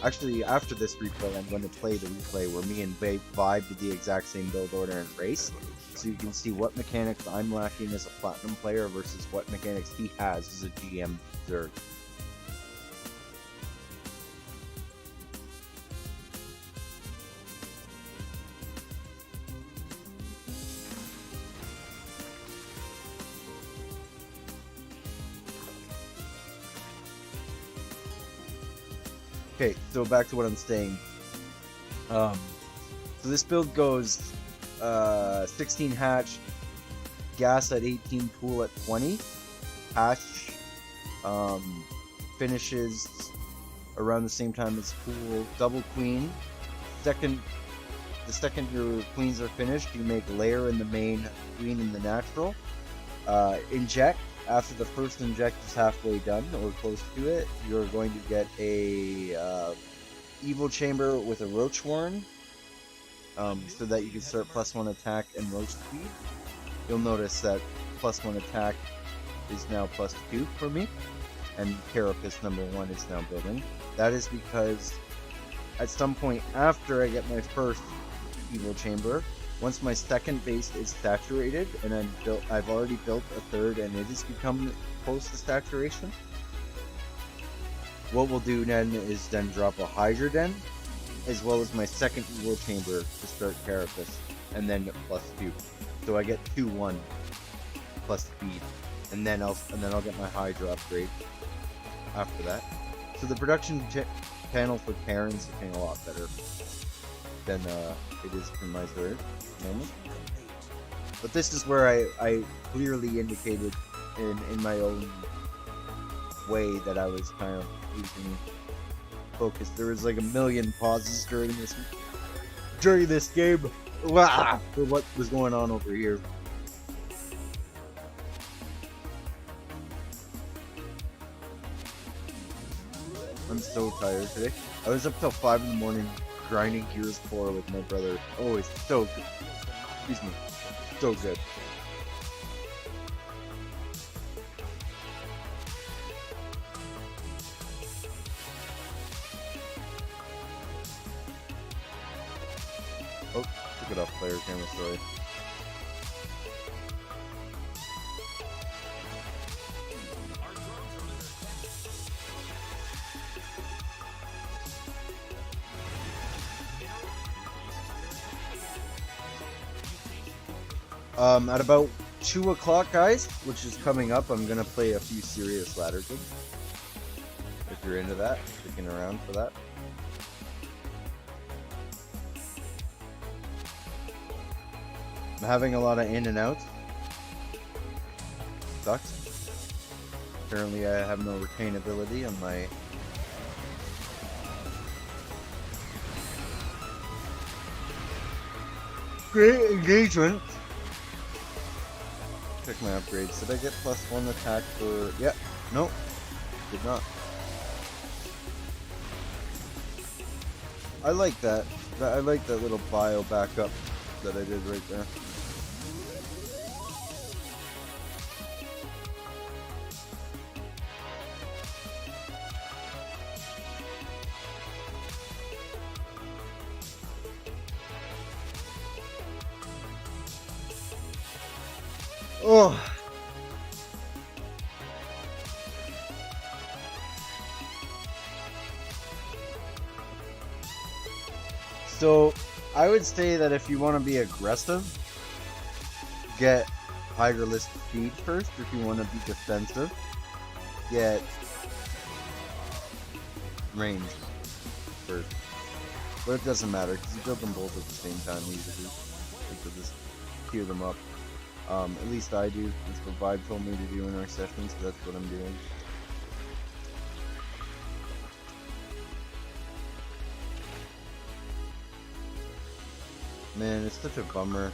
Actually, after this replay, I'm going to play the replay where me and Vibe did the exact same build order and race, so you can see what mechanics I'm lacking as a Platinum player versus what mechanics he has as a GM Zerg. Okay, so back to what I'm saying. So this build goes 16 hatch, gas at 18, pool at 20. Hatch finishes around the same time as pool. Double queen. The second your queens are finished, you make layer in the main, queen in the natural. Inject. After the first inject is halfway done, or close to it, you're going to get a evil chamber with a roach warren, so that you can start +1 attack and roach speed. You'll notice that +1 attack is now +2 for me, and Carapace #1 is now building. That is because at some point after I get my first evil chamber, once my second base is saturated, and I've already built a third and it has become close to saturation, what we'll do then is then drop a Hydra Den, as well as my second evil chamber to start Carapace, and then +2. So I get 2-1 plus speed, and then I'll get my Hydra upgrade after that. So the production panel for Terran's looking a lot better than it is for my third. But this is where I clearly indicated in my own way that I was kind of losing focus. There was like a million pauses during this game for what was going on over here. I'm so tired today. I was up till 5 in the morning grinding Gears 4 with my brother. Oh, it's so good. Excuse me. So good. Oh, took it off player camera, sorry. At about 2 o'clock, guys, which is coming up, I'm gonna play a few serious ladder games. If you're into that, sticking around for that. I'm having a lot of in and outs. Sucks. Currently, I have no retainability on my. Great engagement. Check my upgrades. Did I get +1 attack for? Yeah. Nope. Did not. I like that. I like that little bio backup that I did right there. Oh. So, I would say that if you want to be aggressive, get tireless speed first. If you want to be defensive, get range first. But it doesn't matter because you build them both at the same time usually. You can just queue them up. At least I do. That's what Vibe told me to do in our session, so that's what I'm doing. Man, it's such a bummer.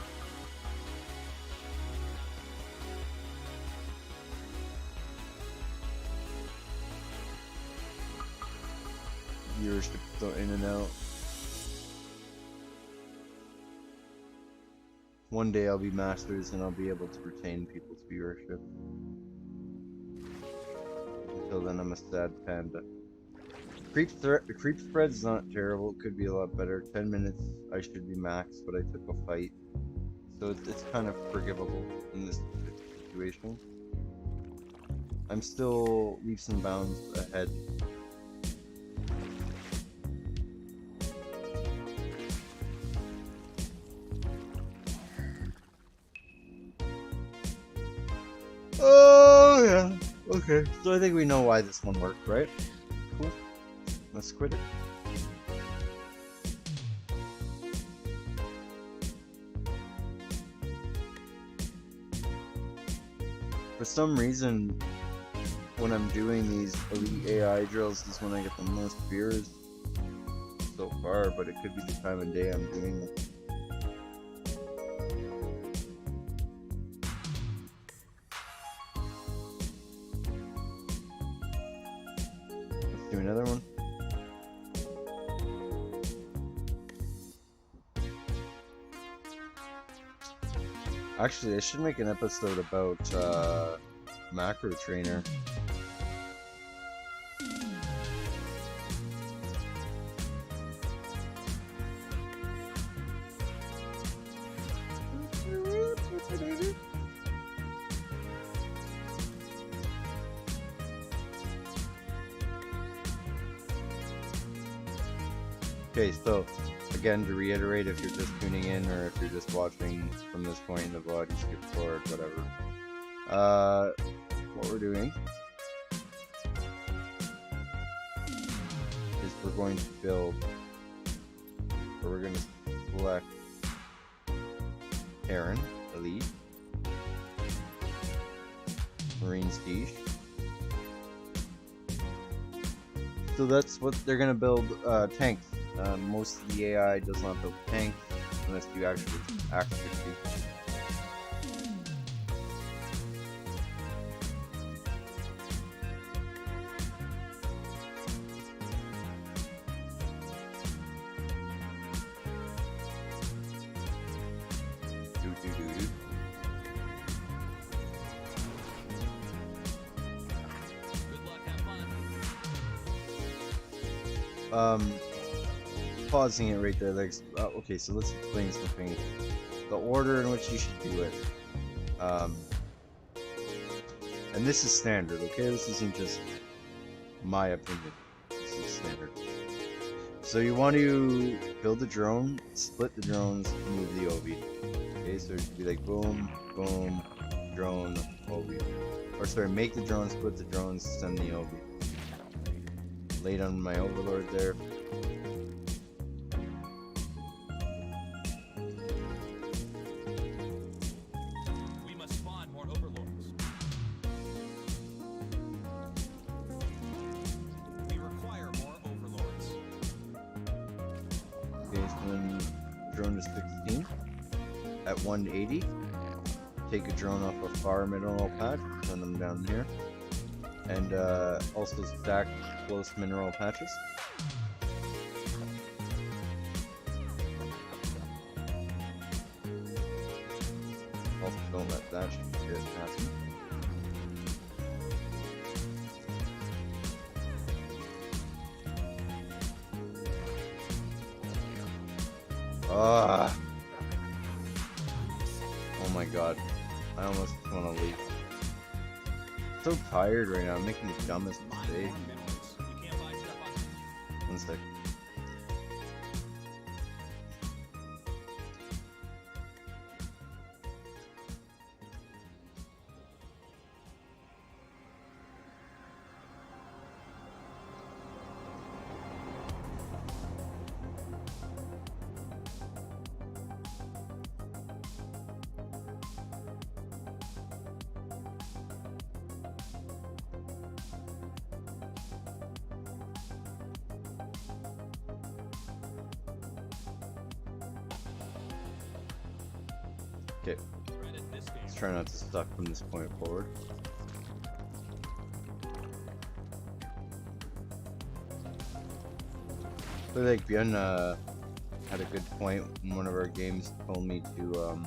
Viewership so in and out. One day I'll be masters and I'll be able to retain people's viewership. Until then, I'm a sad panda. Creep spread is not terrible. It could be a lot better. 10 minutes, I should be max, but I took a fight, so it's kind of forgivable in this situation. I'm still leaps and bounds ahead. Oh yeah. Okay. So I think we know why this one worked, right? Cool. Let's quit it. For some reason, when I'm doing these elite AI drills, is when I get the most viewers so far, but it could be the time of day I'm doing them. Let's do another one. Actually, I should make an episode about macro trainer. Okay, so again, to reiterate, if you're just tuning in or if you're just watching from this point in the vlog, you skip forward, whatever. What we're doing is we're going to build, or we're going to select Terran, Elite, Marine Siege. So that's what they're going to build, tanks. Most of the AI does not build tanks unless you actually do. Good luck, have fun. Pausing it right there. Like, okay, so let's explain something. The order in which you should do it. And this is standard, okay? This isn't just my opinion. This is standard. So you want to build the drone, split the drones, move the OV. Okay, so it should be like boom, boom, drone, OV. Or sorry, make the drone, split the drones, send the OV. Laid on my overlord there. We must spawn more overlords. We require more overlords. Okay, so then drone to 16. At 180, take a drone off a far mineral patch, send them down here. And also stack close mineral patches. Also don't let that shit get past me. Ah. Oh my god. I almost want to leave. So tired right now. I'm making the dumbest mistake. One sec. Okay. Let's try not to suck from this point forward. I feel like Björn had a good point in one of our games, told me to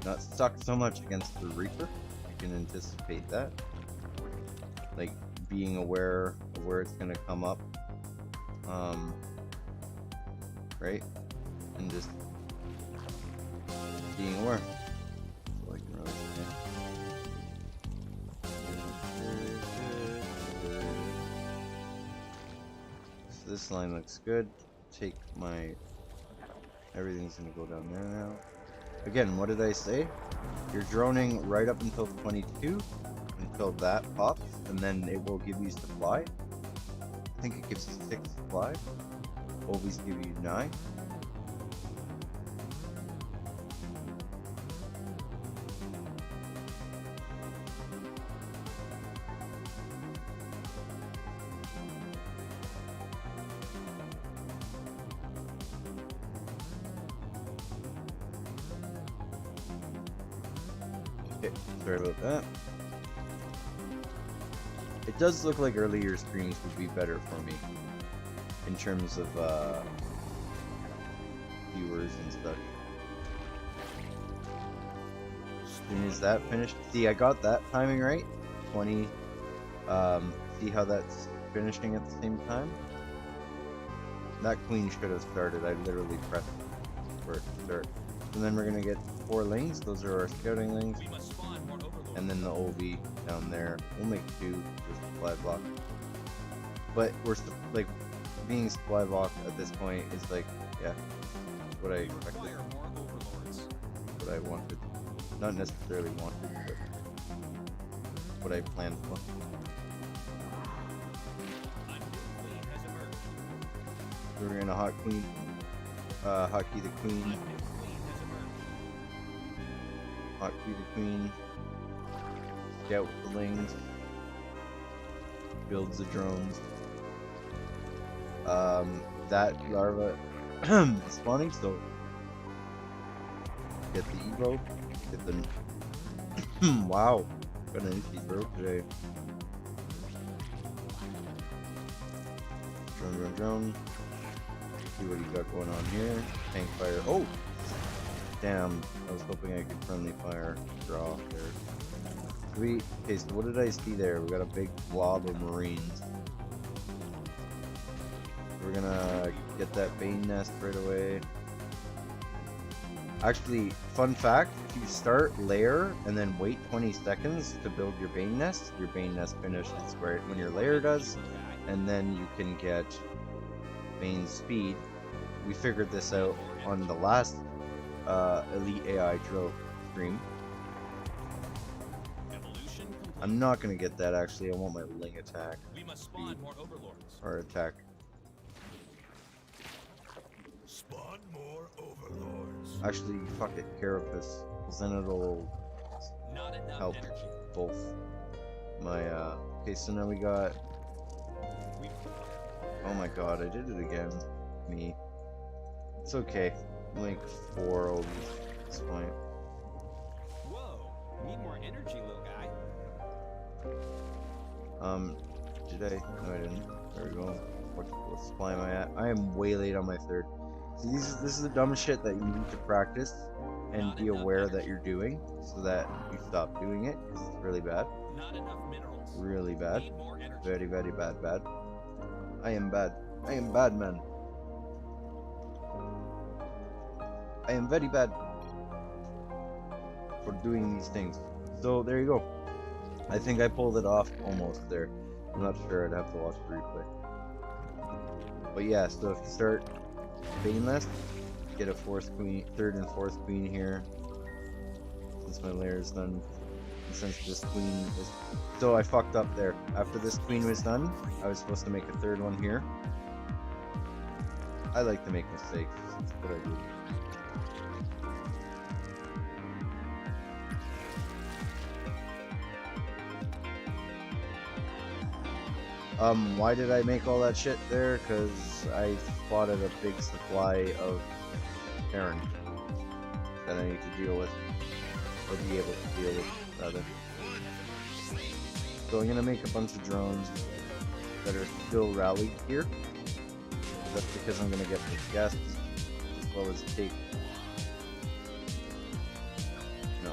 not suck so much against the Reaper. You can anticipate that. Like being aware of where it's gonna come up. Right? And just being aware. So I can really so this line looks good. Take my everything's gonna go down there now. Again, what did I say? You're droning right up until 22 until that pops, and then it will give you supply. I think it gives you 6 supply. Always give you 9. Okay, sorry about that. It does look like earlier streams would be better for me in terms of viewers and stuff. As soon as that finished, see, I got that timing right. 20. See how that's finishing at the same time? That queen should have started. I literally pressed for it to start. And then we're gonna get 4 lanes. Those are our scouting lanes. And then the OV down there. We'll make 2 just supply block. But we're like being supply block at this point is like, yeah, what I expected. What I wanted. Not necessarily wanted, but what I planned for. We're gonna hotkey the queen. Hotkey the queen. Scout with the lings. Builds the drones. That larva is spawning, so get the Evo. Get the wow. Got an empty throat today. Drone. See what he got going on here. Tank fire. Oh! Damn. I was hoping I could friendly fire draw there. Sweet. Okay, so what did I see there? We got a big blob of marines. We're gonna get that Bane nest right away. Actually, fun fact, if you start layer and then wait 20 seconds to build your Bane nest finishes where when your layer does, and then you can get Bane's speed we figured this out on the last Elite AI drill stream. Evolution complete. I'm not gonna get that actually. I want my Ling attack We must spawn more overlords. or attack. Spawn more overlords. Actually, fuck it, Carapace, because then it'll Not enough help energy. both my okay, so now we got, We oh my god, I did it again. Me. It's okay. Link 4 will be at this point. Whoa. Need more energy, little guy. Did I? No, I didn't. There we go. What supply am I at? I am way late on my third. See, this is the dumb shit that you need to practice and be aware that you're doing so that you stop doing it, because it's really bad. Not enough minerals. Really bad. Need more energy. Very, very bad, bad. I am bad. I am bad, man. I am very bad for doing these things. So there you go. I think I pulled it off almost there. I'm not sure. I'd have to watch the replay. But yeah, so if you start Baneless, get a third and fourth queen here. Since my layer is done. And since this queen is... So I fucked up there. After this queen was done, I was supposed to make a third one here. I like to make mistakes. That's what I do. Why did I make all that shit there? Because I spotted a big supply of Terran that I need to deal with, or be able to deal with, rather. So I'm gonna make a bunch of drones that are still rallied here. That's because I'm gonna get the guests as well as take. No.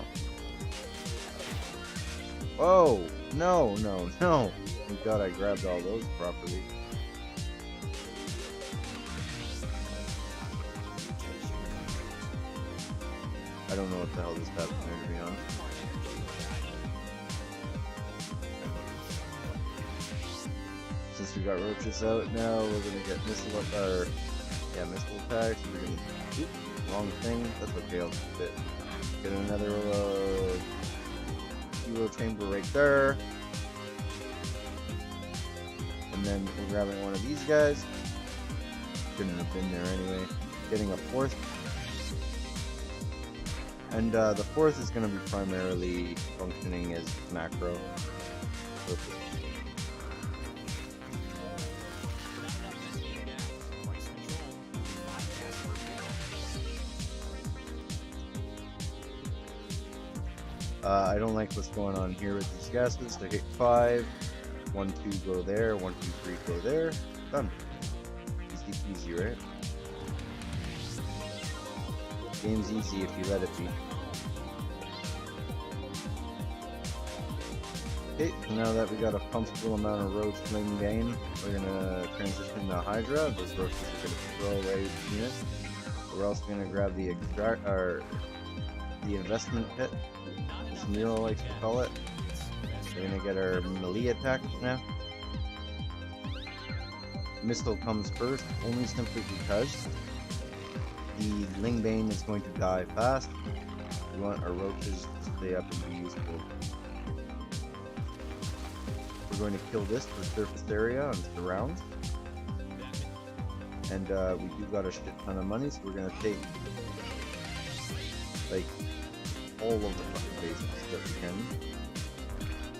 Oh! No, no, no! Thank God I grabbed all those properly. I don't know what the hell just happened there, to be honest. Since we got roaches out now, we're gonna get missile missile attacks. We're gonna oop, wrong thing. That's okay, I'll keep it. Get another hero chamber right there. And then we're grabbing one of these guys. Shouldn't have been there anyway. Getting a fourth. And the fourth is going to be primarily functioning as macro. I don't like what's going on here with these gases. They hit 5. 1, 2 go there. 1, 2, 3 go there. Done. Easy peasy, right? Game's easy if you let it be. Okay, so now that we got a comfortable amount of roach fling gain, we're gonna transition to Hydra. Those roaches are gonna throw away units. We're also gonna grab the investment pit, as Milo likes to call it. We're gonna get our melee attack now. Missile comes first, only simply because the Lingbane is going to die fast. We want our roaches to stay up and be useful. We're going to kill this for surface area and surrounds. And we do got a shit ton of money, so we're gonna take like all of the fucking bases that we can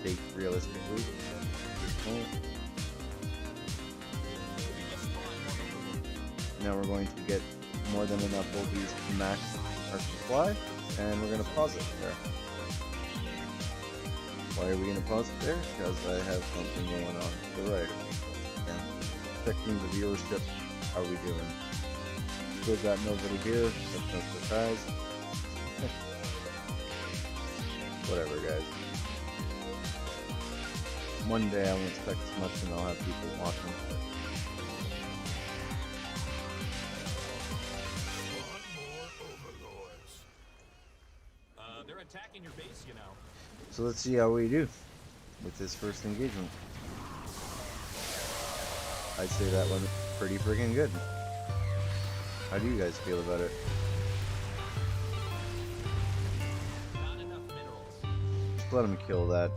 take realistically. Now we're going to get more than enough OBs to max our supply, and we're going to pause it there. Why are we going to pause it there? Because I have something going on to the right. And checking the viewership. How are we doing? Still got nobody here. That's no surprise. Whatever, guys. One day I won't expect as much and I'll have people watching. They're attacking your base, you know. So let's see how we do with this first engagement. I'd say that went pretty freaking good. How do you guys feel about it? Not enough minerals. Just let him kill that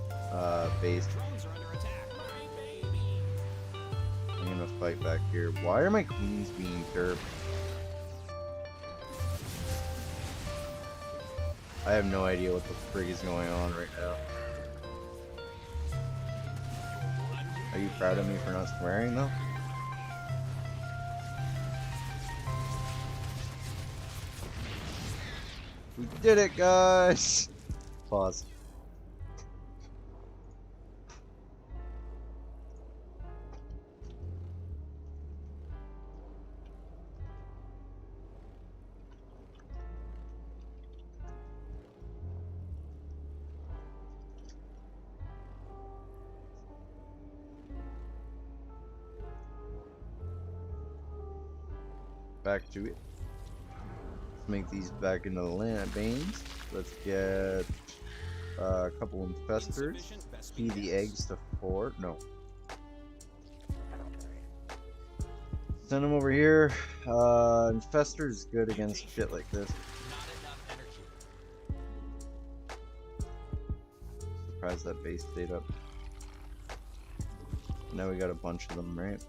base. Drones are under attack. My baby. I'm gonna fight back here. Why are my queens being derped? I have no idea what the frig is going on right now. Are you proud of me for not swearing though? We did it, guys! Pause. Back to it. Let's make these back into the land banes. Let's get a couple infestors. Insufficient best Feed the eggs to 4. No. Send them over here. Infestor is good against shit like this. Not enough energy. Surprised that base stayed up. Now we got a bunch of them, right?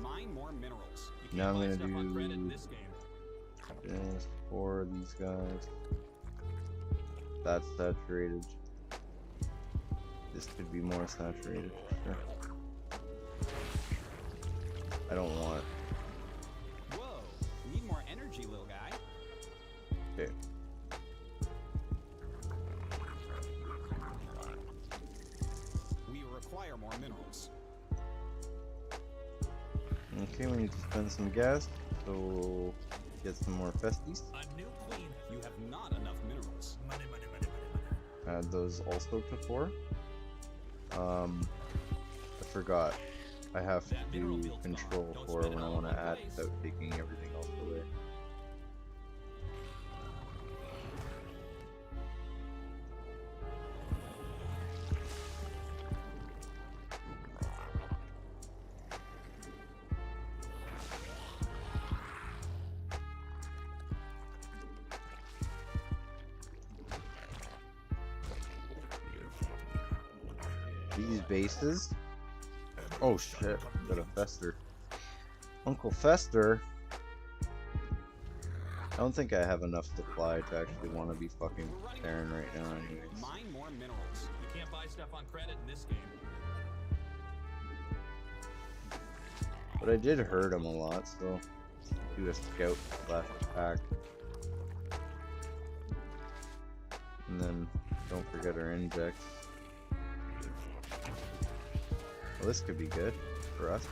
Mine more minerals. You Now I'm can't buy gonna stuff on do credit in this game. this for these guys. That's saturated. This could be more saturated. Sure. I don't want. Whoa. Need more energy, little guy. Okay. We require more minerals. Okay, we need to spend some gas, so we'll get some more festies. A new queen. You have not enough minerals. Money, money, money, money, money. Add those also to 4. I forgot. I have to That mineral do field's control gone. Don't 4 spend when it I all want in to one add place. without taking everything else away. These bases. Oh shit, got a Fester. Uncle Fester. I don't think I have enough supply to actually want to be fucking We're running Terran right now anyways. Mine more minerals. You can't buy stuff on credit in this game. But I did hurt him a lot, so do a scout slash attack. And then don't forget our injects. Well, this could be good for us.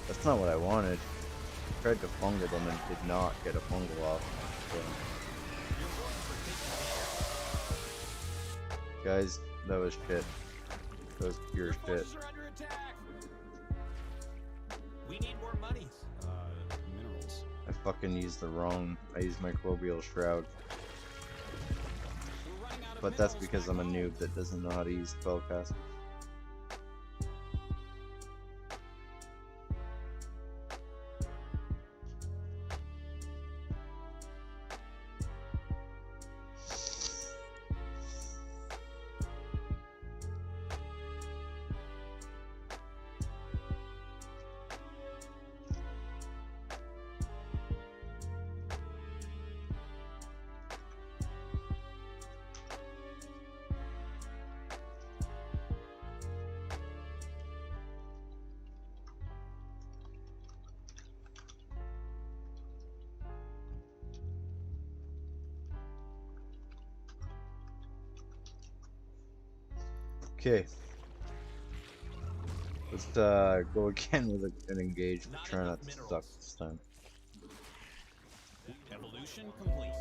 That's not what I wanted. I tried to fungal them and did not get a fungal off. So. Guys, that was shit. That was pure Your shit. forces are under attack. We need more money. Minerals. I fucking used the wrong. I used microbial shroud. We're running out of But that's minerals because I'm a back home. noob that doesn't know how to use spellcast. Okay. Let's go again with an engage, but try not to suck this time. Evolution complete.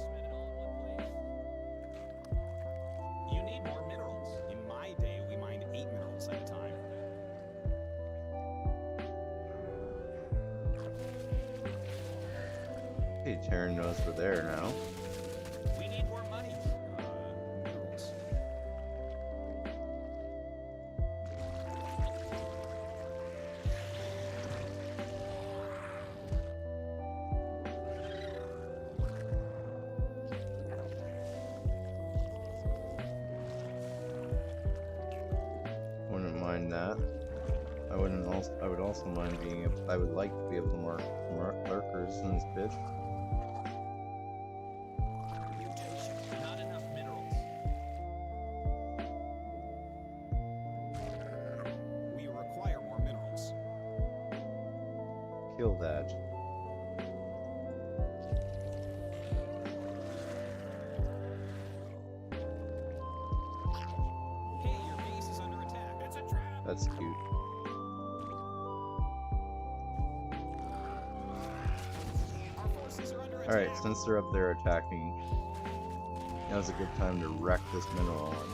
You need more minerals. In my day, we mined 8 minerals at a time. Okay, Terran knows we're there now. We need more money. Minerals. mind that. I wouldn't also. I would also mind being. I would like to be able to mark lurkers in this bid. Not enough minerals. We require more minerals. Kill that. Hey, your base is under attack. It's a trap. That's cute. Our forces are under attack. Alright, since they're up there attacking, now's a good time to wreck this mineral on.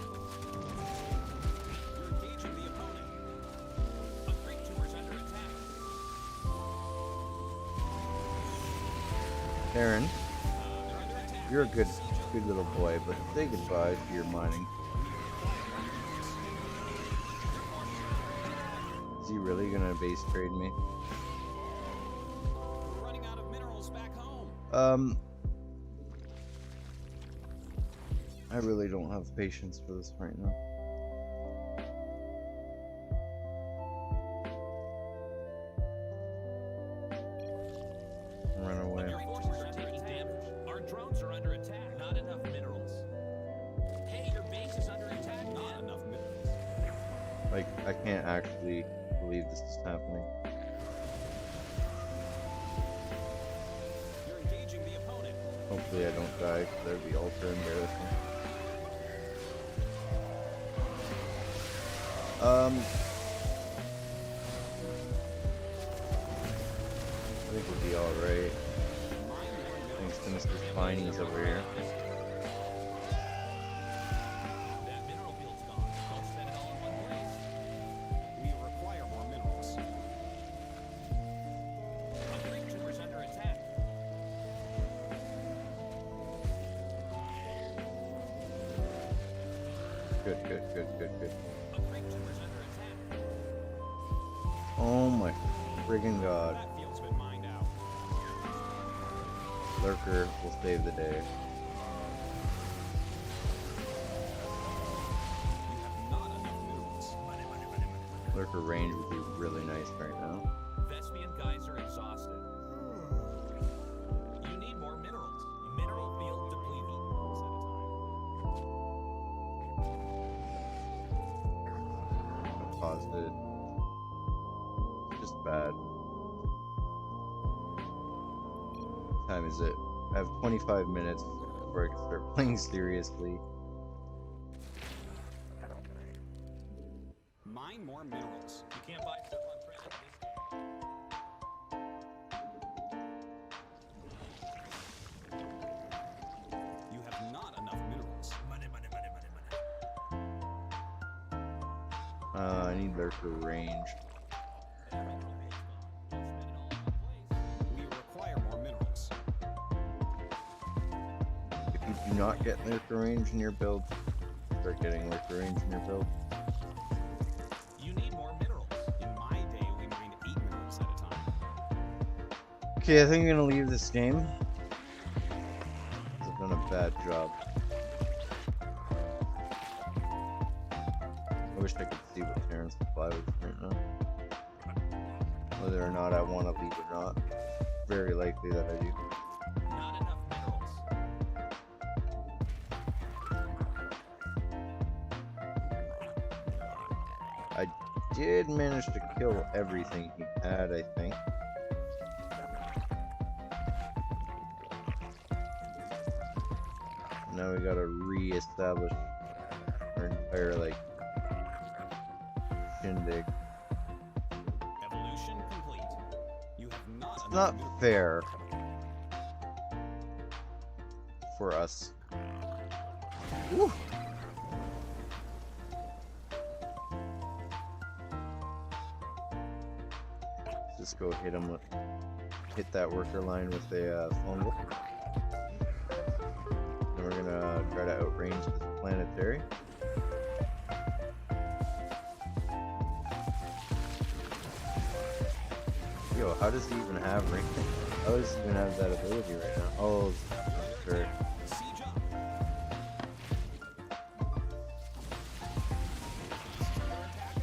You're engaging the opponent. A creep tumor's under attack. Aaron, They're under attack. you're a good little boy, but say goodbye to your mining. Is he really gonna base trade me? We're running out of minerals back home. I really don't have patience for this right now. Run away. Your forces are taking damage. Our drones are under attack. Not enough minerals. Hey, your base is under attack, Not man. enough minerals. Like, I can't actually believe this is happening. You're engaging the opponent. Hopefully I don't die, because that would be ultra embarrassing. I think we'll be alright. Thanks to Mr. Spinies over here. That mineral field's gone. Don't spend it all in one place. We require more minerals. A creep tumor's under attack. Good. A creep tumor's under attack. Oh my friggin' god. That field's been mined out. Lurker will save the day. You have not enough minerals. Lurker range would be really nice right now. Vespian guys are exhausted. You need more minerals. Mineral field depleted. Paused it. Just bad. What time is it? I have 25 minutes before I can start playing seriously. Mine more minerals. You can't buy stuff on credit in this game. You have not enough minerals. I need Lurker range. That mineral field's gone. Don't spend it all in one place. We require more minerals. If you do not get Lurker range in your build, start getting Lurker range in your build. You need more minerals. In my day, we mined 8 minerals at a time. Okay, I think I'm gonna leave this game. I've done a bad job. I wish I could see what Terran's supply was right now. Whether or not I want to leave or not. Very likely that I do. Not enough minerals. I did manage to kill everything he had, I think. Now we gotta re-establish our entire, like, shindig. Evolution complete. You have not It's enough not minerals. fair for us. Woo. Just go hit that worker line with a fungal. And we're gonna try to outrange this planetary. Yo, how does he even have range? How does he even have that ability right now? Oh, sure. Siege up.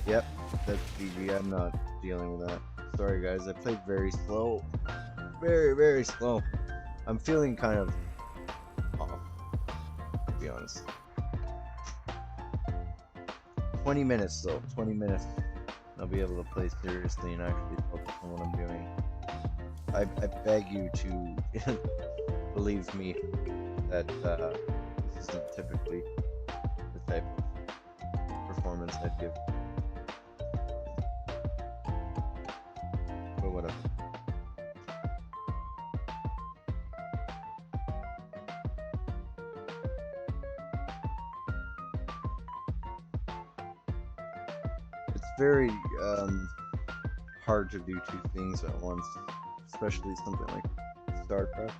Yep, That's GG. I'm not dealing with that. Sorry guys, I played very slow. Very, very slow. I'm feeling kind of off, to be honest. 20 minutes though, 20 minutes. I'll be able to play seriously and actually focus on what I'm doing. I beg you to believe me that this isn't typically the type of performance I'd give. But whatever. It's very hard to do two things at once, especially something like StarCraft.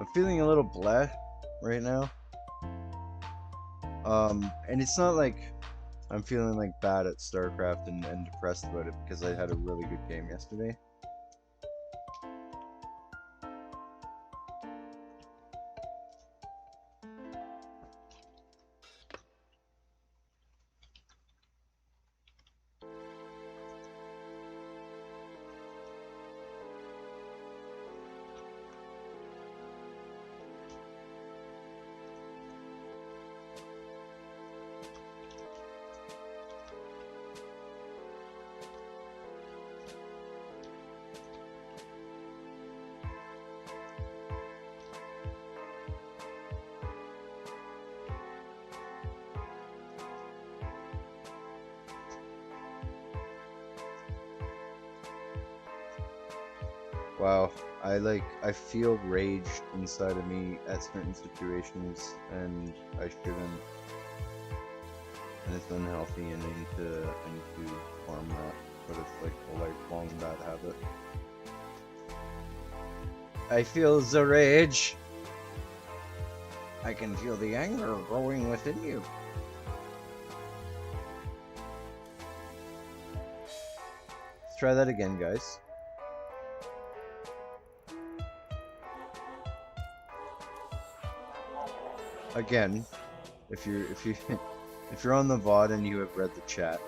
I'm feeling a little blah right now. And it's not like I'm feeling like bad at StarCraft and depressed about it because I had a really good game yesterday. Wow, I feel rage inside of me at certain situations, and I shouldn't. And it's unhealthy, and I need to farm that. But it's like a lifelong bad habit. I feel the rage. I can feel the anger growing within you. Let's try that again, guys. Again, if you're on the VOD and you have read the chat,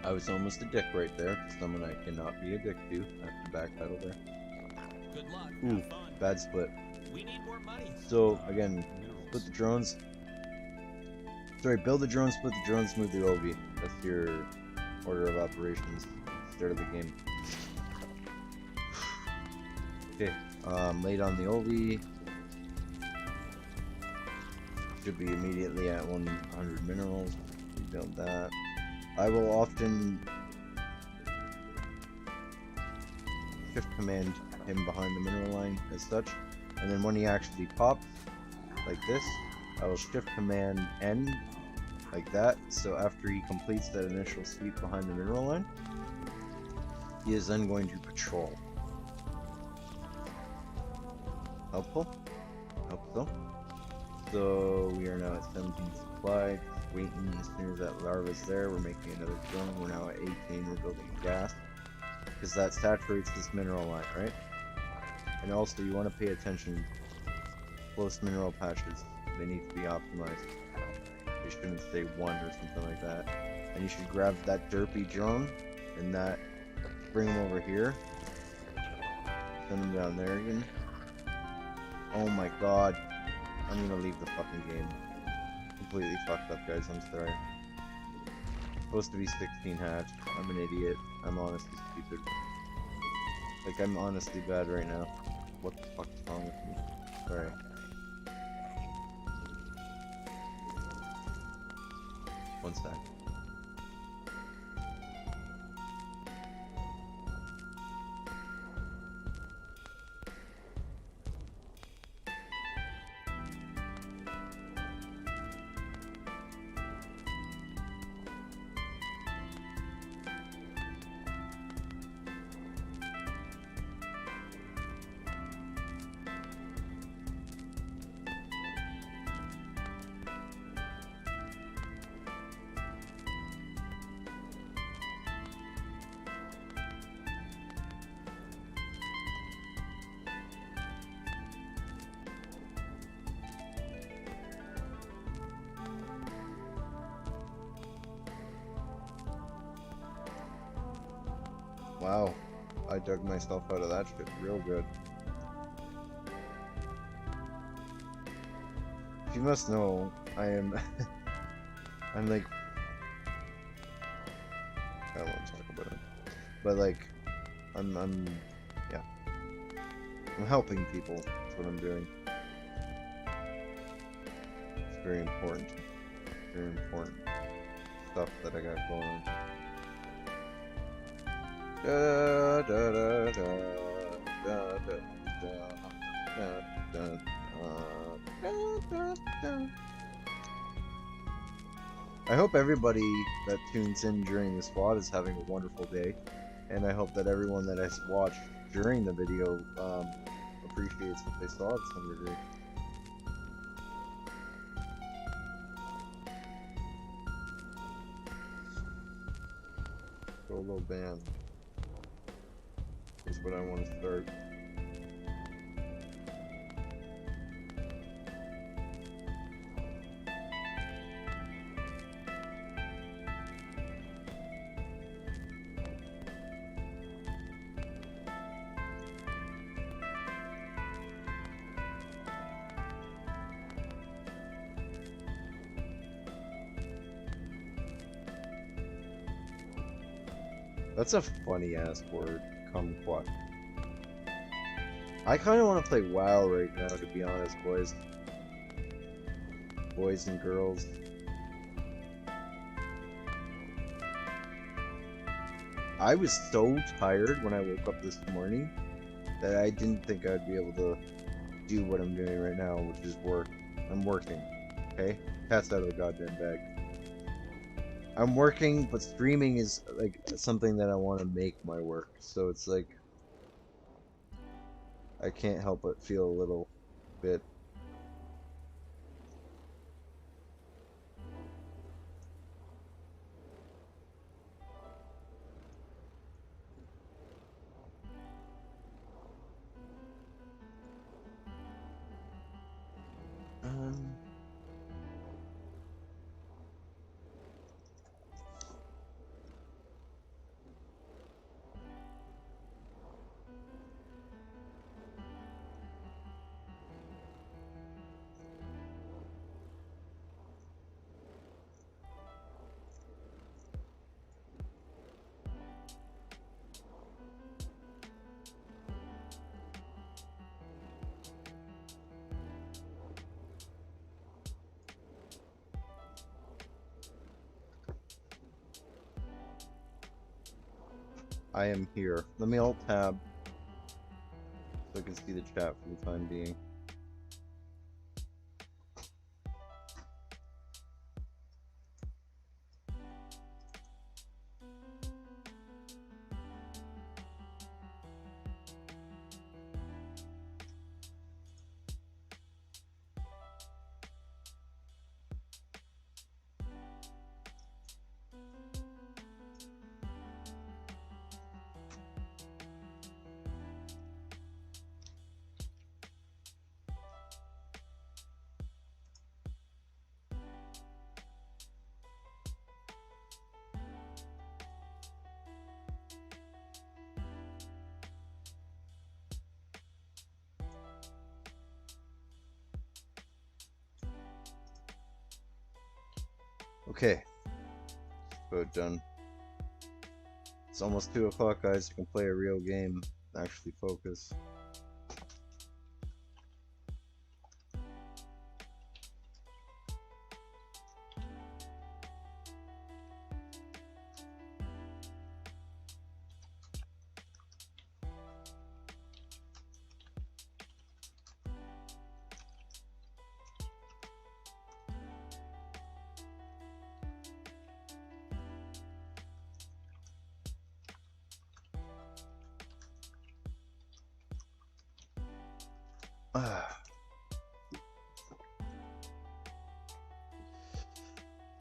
I was almost a dick right there. Someone I cannot be a dick to. I have to backpedal there. Good luck. Ooh, Have fun. bad split. We need more money. So again, split the drones. Sorry, build the drones, split the drones, move the OV. That's your order of operations. Start of the game. Okay, late on the OV. Should be immediately at 100 minerals. Rebuild that. I will often shift command him behind the mineral line as such, and then when he actually pops, like this, I will shift command N, like that, so after he completes that initial sweep behind the mineral line, he is then going to patrol. Helpful? Hope so. So we are now at 17 supply, just waiting. As soon as that larva's there, we're making another drone. We're now at 18, we're building gas, because that saturates this mineral line, right? And also you want to pay attention, close mineral patches, they need to be optimized. They shouldn't stay 1 or something like that. And you should grab that derpy drone, and that, bring him over here, send him down there again. Oh my god, I'm gonna leave the fucking game. Completely fucked up, guys, I'm sorry. Supposed to be 16 hatch. I'm an idiot. I'm honestly stupid. Like, I'm honestly bad right now. What the fuck is wrong with me? Sorry. One sec. Wow, I dug myself out of that shit real good. You must know, I am... I'm like... I don't want to talk about it. But like, yeah. I'm helping people, that's what I'm doing. It's very important. Very important stuff that I got going on. Da, da, da, da, da, da, da, da, da, da. I hope everybody that tunes in during this VOD is having a wonderful day, and I hope that everyone that has watched during the video appreciates what they saw to some degree. Solo band is what I want to start. That's a funny ass word, kumquat. I kind of want to play WoW right now, to be honest, boys. Boys and girls. I was so tired when I woke up this morning that I didn't think I'd be able to do what I'm doing right now, which is work. I'm working, okay? Cat's out of the goddamn bag. I'm working, but streaming is like something that I want to make my work, so it's like I can't help but feel a little bit. I am here. Let me alt tab so I can see the chat for the time being. Okay, about done. It's almost 2 o'clock, guys. I can play a real game. Actually focus.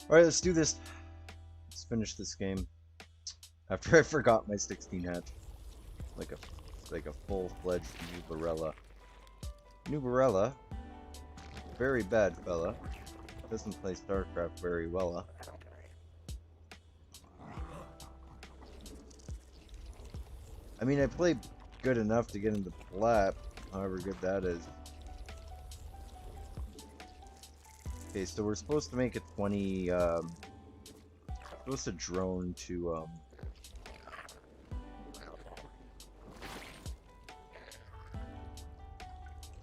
Alright, let's do this. Let's finish this game. After I forgot my 16 hat. Like a full-fledged Nubarella. Nubarella, very bad fella. Doesn't play StarCraft very well. I mean, I play good enough to get into plat, however good that is. Okay, so we're supposed to make a 20, supposed to drone to,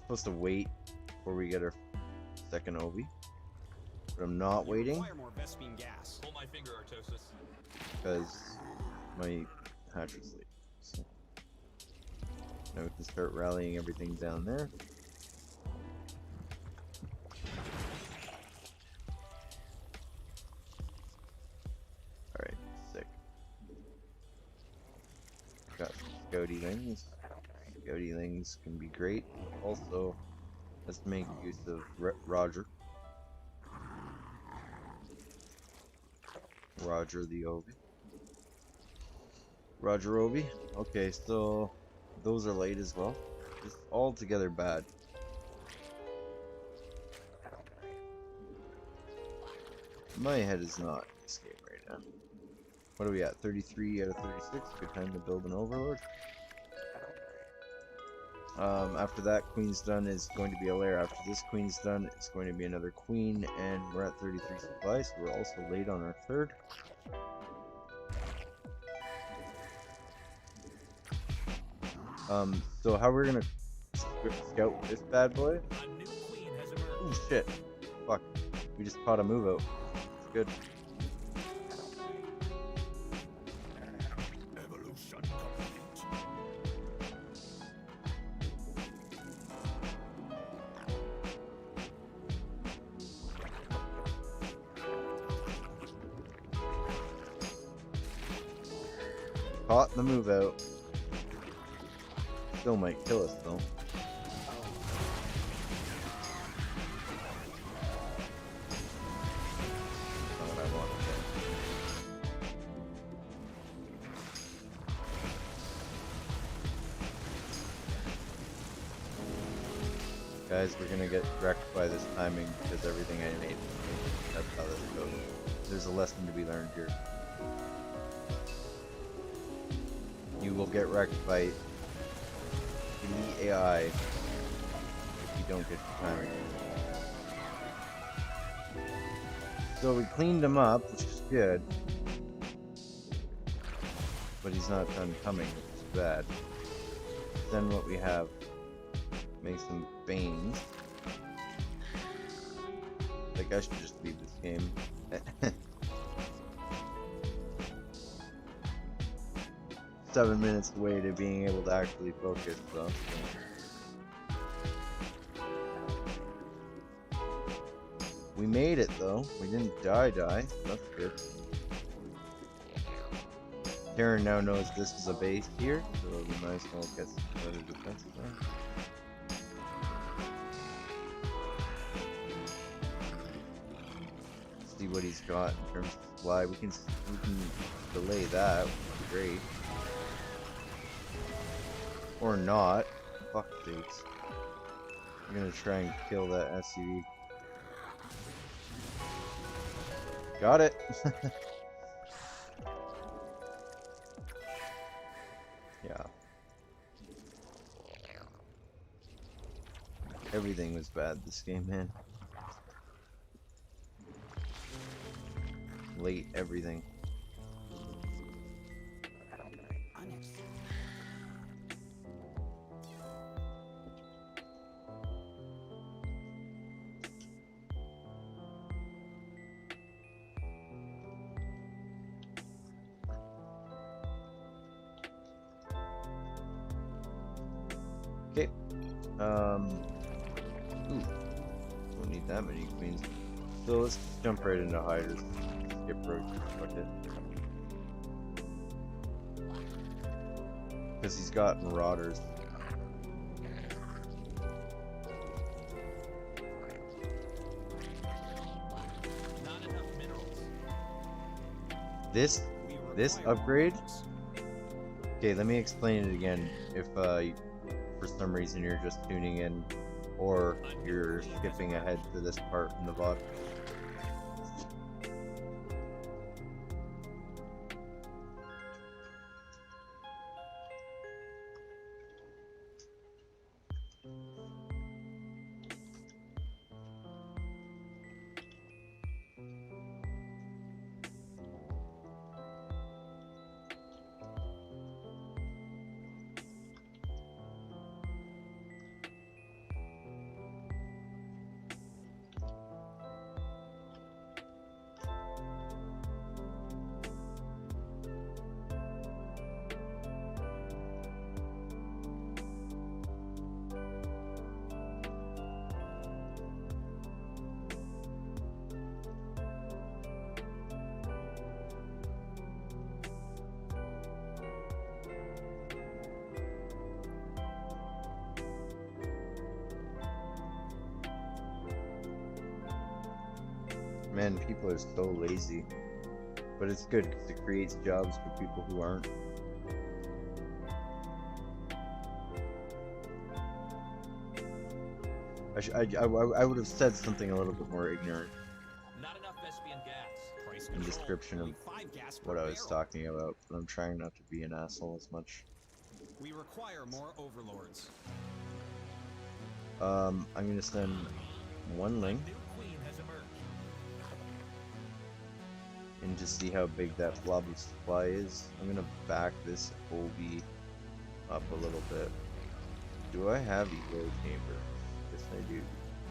supposed to wait before we get our second Obi. But I'm not You waiting, require more Vespine gas. Pull my finger, Artosis. because my hatch is late. So now we can start rallying everything down there. Alright, sick. Got Scouty Lings. Scouty Lings can be great. Also, let's make use of Roger. Roger the Obi. Roger Obi. Okay, so those are late as well. Just all together bad. My head is not in this game right now. What are we at? 33 out of 36. Good time to build an Overlord. After that queen's done is going to be a lair. After this queen's done, it's going to be another queen, and we're at 33 supplies, so we're also late on our third. So how we're gonna scout this bad boy? A new queen has emerged. Oh shit. Fuck. We just caught a move out. It's good. Evolution complete. Caught the move out. Still might kill us though. Not what I want. Guys, we're gonna get wrecked by this timing because everything I made. That's how this goes. There's a lesson to be learned here. You will get wrecked by elite AI if you don't get the timing. So we cleaned him up, which is good. But he's not done coming, which is bad. Then what we have makes some Banes. Like I should just leave this game. 7 minutes away to being able to actually focus, though. We made it, though. We didn't die. That's good. Karen now knows this is a base here, so we might as well get some better defense there. See what he's got in terms of supply. We can delay that, which would be great. Or not. Fuck sakes. I'm gonna try and kill that SUV. Got it! Yeah. Everything was bad this game, man. Late everything. Okay. Ooh. Don't need that many queens. So let's jump right into hiders. Skip road. Fuck it. Because he's got marauders. Not enough minerals. This We require upgrade. minerals. Okay, let me explain it again. If for some reason you're just tuning in, or you're skipping ahead to this part in the VOD. Man, people are so lazy. But it's good because it creates jobs for people who aren't. I would have said something a little bit more ignorant Not enough Vespian gas. Price in control. description of Only 5 gas per what I was barrel. talking about, but I'm trying not to be an asshole as much. We require more overlords. I'm gonna send one link New queen has emerged. and to see how big that blob of supply is. I'm gonna back this OB up a little bit. Do I have eco chamber? Yes, I do. Need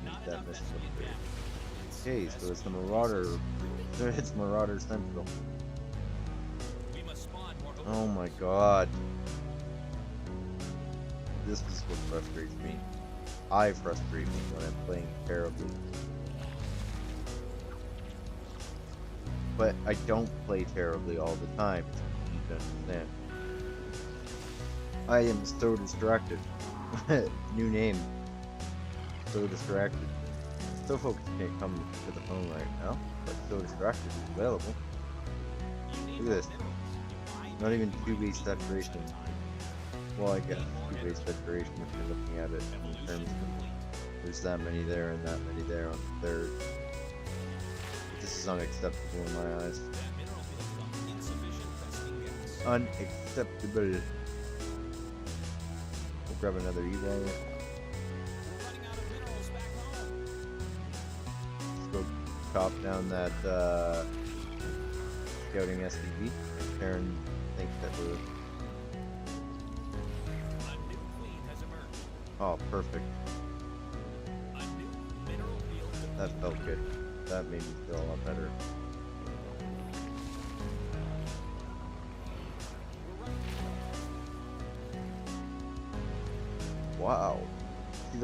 Not that enough missing Vespian upgrade. gas. Okay, so it's the Marauder. It's Marauder Central. We must spawn more Oh overlords. my god. This is what frustrates me. I frustrate me when I'm playing terribly. But I don't play terribly all the time. You need to understand. I am so distracted. New name. So distracted. SoFocused can't come to the phone right now, but So Distracted is available. You need Look at this. more minerals. Not even 2-base saturation. Well, I guess 2-base saturation if you're looking at it in terms of there's that many there and that many there on the third. This is unacceptable in my eyes. That mineral field is insufficient Vespian gas. Unacceptable. We'll grab another Evo. We're running out of minerals back home. Let's go chop down that scouting SDV. Karen thinks that we're... A new queen has emerged. Oh, perfect. A new mineral field. That felt good. That made me feel a lot better.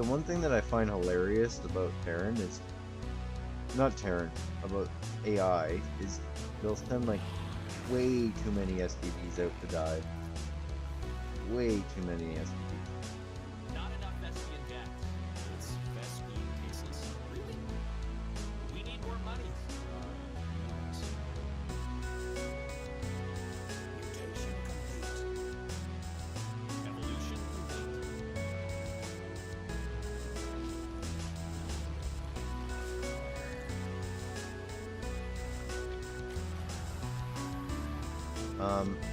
one thing that I find hilarious about Terran is, not Terran, about AI, is they'll send like way too many STDs out to die. Way too many STDs. Not enough Vespian gas. It's Vespine tasteless. Really? We need more money. Evolution complete.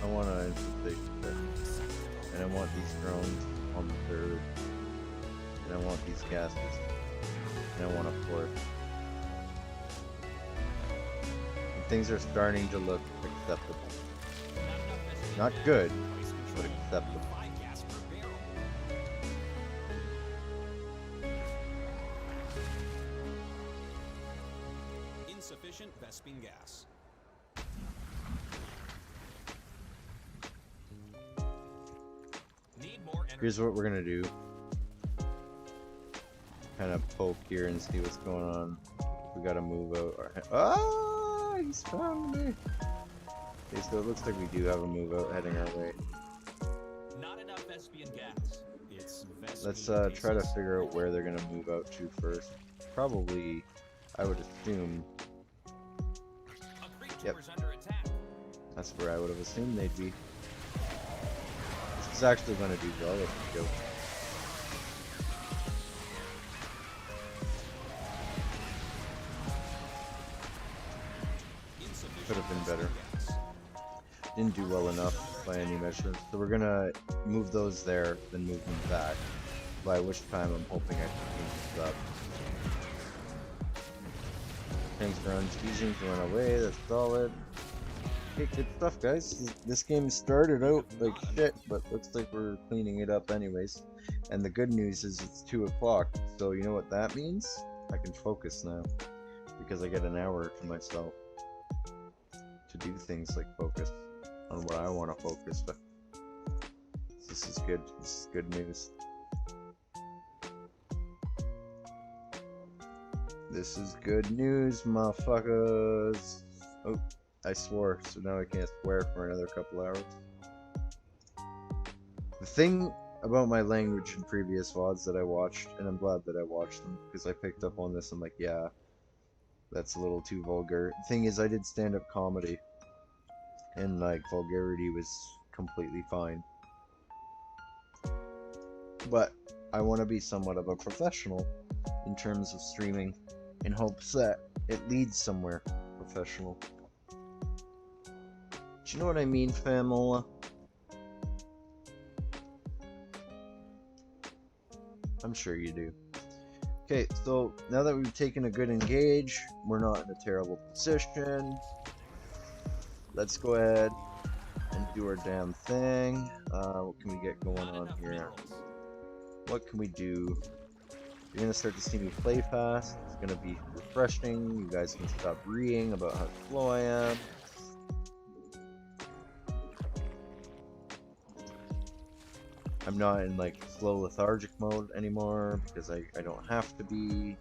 I want an infestation there. And I want these drones on the third. And I want these gases. And I want a fourth. And things are starting to look acceptable. Not good, but acceptable. 5 gas per barrel. Insufficient Vespine gas. Need more energy. Here's what we're gonna do. Kind of poke here and see what's going on. We gotta move out. Ah, he's found me. Okay, so it looks like we do have a move out heading our way. Not enough Vespian gas. It's Vespine Let's try to tasteless. figure out where they're gonna move out to first. Probably, I would assume, A creature Yep. is under attack. that's where I would have assumed they'd be. This is actually gonna do well if we go. Insufficient Could have been better. Vespine gas. Didn't do well enough by any measure. So we're gonna move those there, then move them back. By which time I'm hoping I can clean this up. Thanks for unteasing to run away, that's solid. Okay, good stuff guys. This game started out like shit, but looks like we're cleaning it up anyways. And the good news is it's 2 o'clock, so you know what that means? I can focus now. Because I get an hour to myself to do things like focus on what I want to focus on. This is good. This is good news. This is good news, motherfuckers. Oh, I swore, so now I can't swear for another couple hours. The thing about my language in previous VODs that I watched, and I'm glad that I watched them, because I picked up on this, I'm like, yeah, that's a little too vulgar. The thing is, I did stand-up comedy, and like, vulgarity was completely fine. But I want to be somewhat of a professional in terms of streaming, in hopes that it leads somewhere professional. Do you know what I mean, Famola? I'm sure you do. Okay, so now that we've taken a good engage, we're not in a terrible position. Let's go ahead and do our damn thing. What can we get going Not on enough here? minerals. What can we do? You're gonna start to see me play fast. It's gonna be refreshing. You guys can stop reading about how slow I am. I'm not in like slow lethargic mode anymore because I don't have to be.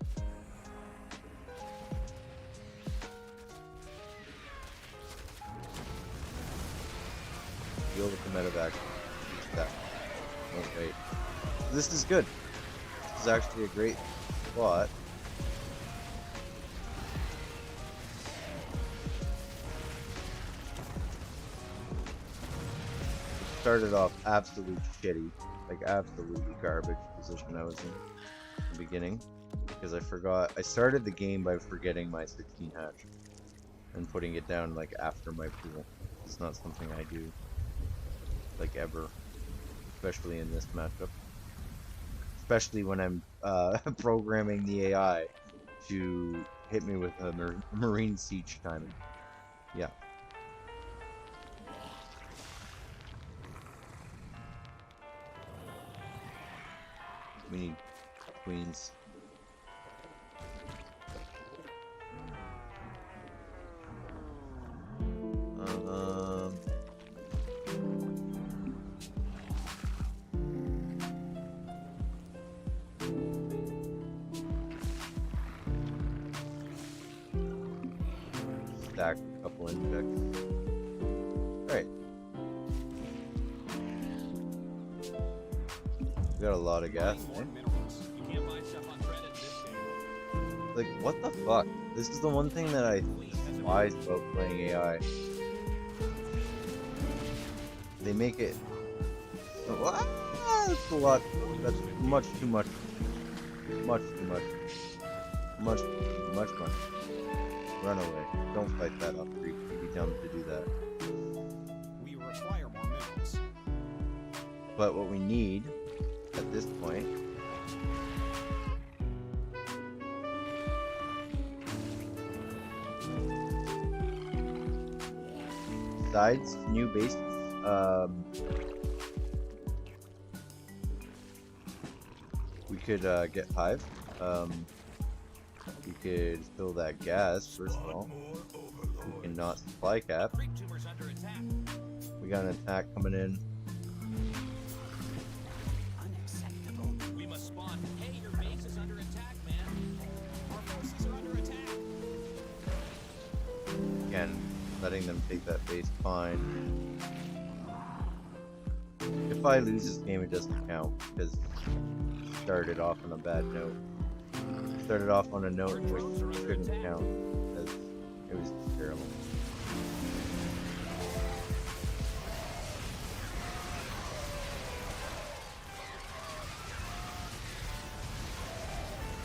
Deal with the medevac. Use that. Oh wait. This is good. This is actually a great spot. Started off absolute shitty, like absolutely garbage position I was in the beginning because I forgot. I started the game by forgetting my 16 hatch and putting it down like after my pool. It's not something I do like ever, especially in this matchup. Especially when I'm programming the AI to hit me with a marine siege timing. Yeah. We need queens. stack a couple injects. Alright. We got a lot of gas, More eh? minerals. You can't buy stuff on credit this game. Like, what the fuck? This is the one thing that I despise about playing AI. They make it... That's a lot. That's much too much. Much too much. Much much. Run away. Don't fight that up. You'd be dumb to do that. We require more minerals. But what we need at this point besides new bases, we could get Hive. We could fill that gas first of all. We can not supply cap. Creep tumors under attack. We got an attack coming in. Unacceptable. We must spawn. Hey, your base is under attack, man. Our bases are under attack. Again, letting them take that base, fine. If I lose this game, it doesn't count because I started off on a bad note. Started off on a note which shouldn't count because it was terrible.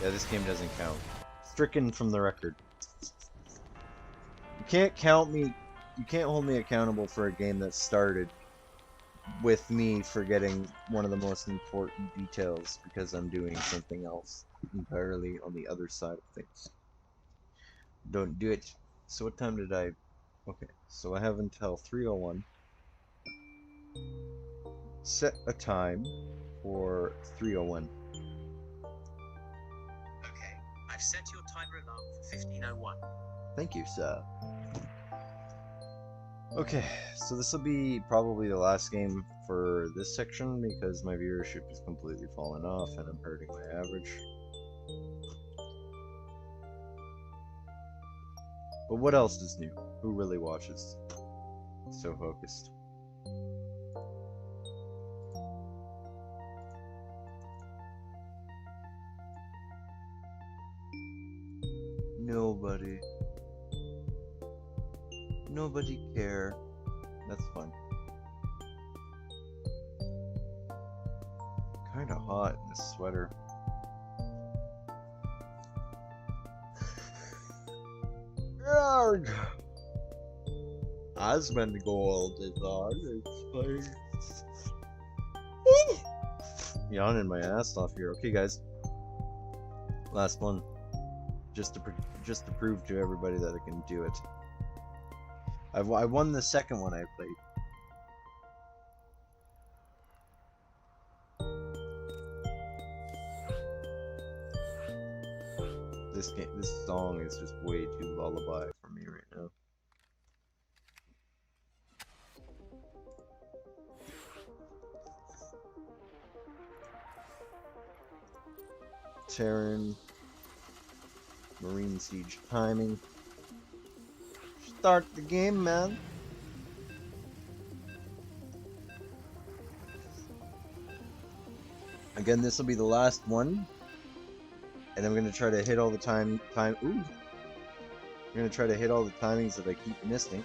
Yeah, this game doesn't count. Stricken from the record. You can't count me. You can't hold me accountable for a game that started with me forgetting one of the most important details because I'm doing something else entirely on the other side of things. Don't do it. So what time did I... Okay, so I have until 3:01. Set a time for 3:01. Okay, I've set your timer alarm for 15:01. Thank you, sir. Okay, so this will be probably the last game for this section because my viewership has completely fallen off and I'm hurting my average. But what else is new? Who really watches SoFocused? Nobody. Nobody care. That's fun. Kinda hot in this sweater. Arrgh! I was meant to go all this on. It's like... Yawning my ass off here. Okay, guys. Last one. Just to prove to everybody that I can do it. I won the second one I played. This song is just way too lullaby for me right now. Terran, Marine Siege timing. Start the game, man. Again, this will be the last one. And I'm gonna try to hit all the ooh. I'm gonna try to hit all the timings that I keep missing.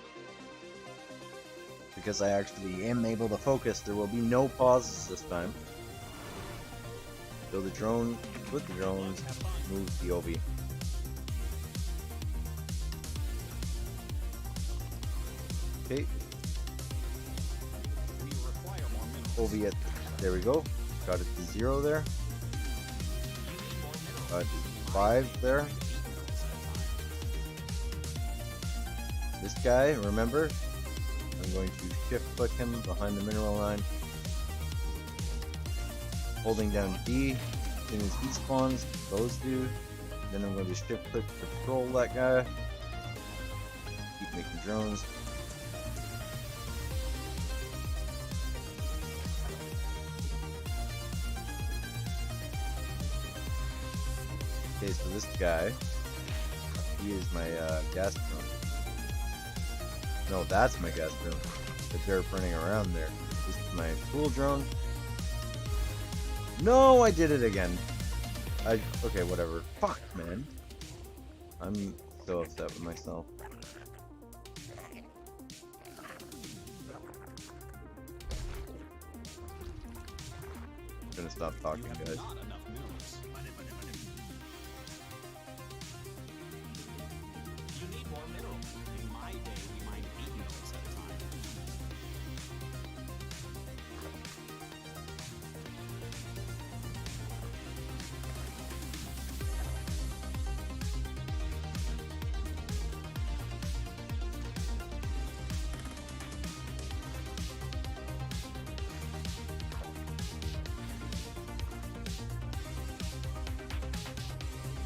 Because I actually am able to focus. There will be no pauses this time. Build a drone, split the drones, move the OB. Okay. We require more minerals. OB at, there we go. Got it to 0 there. Got it to 5 there. This guy, remember, I'm going to shift click him behind the mineral line. Holding down D, as soon as he spawns, those do. Then I'm going to shift click to control that guy. Keep making drones. Okay, so this guy, he is my gas drone. No, that's my gas room. The dirt running around there. This is my pool drone. No, I did it again. Okay, whatever. Fuck, man. I'm so upset with myself. I'm gonna stop talking, You have guys. not enough minerals. You need more minerals. In my day, we mined 8 minerals at a time.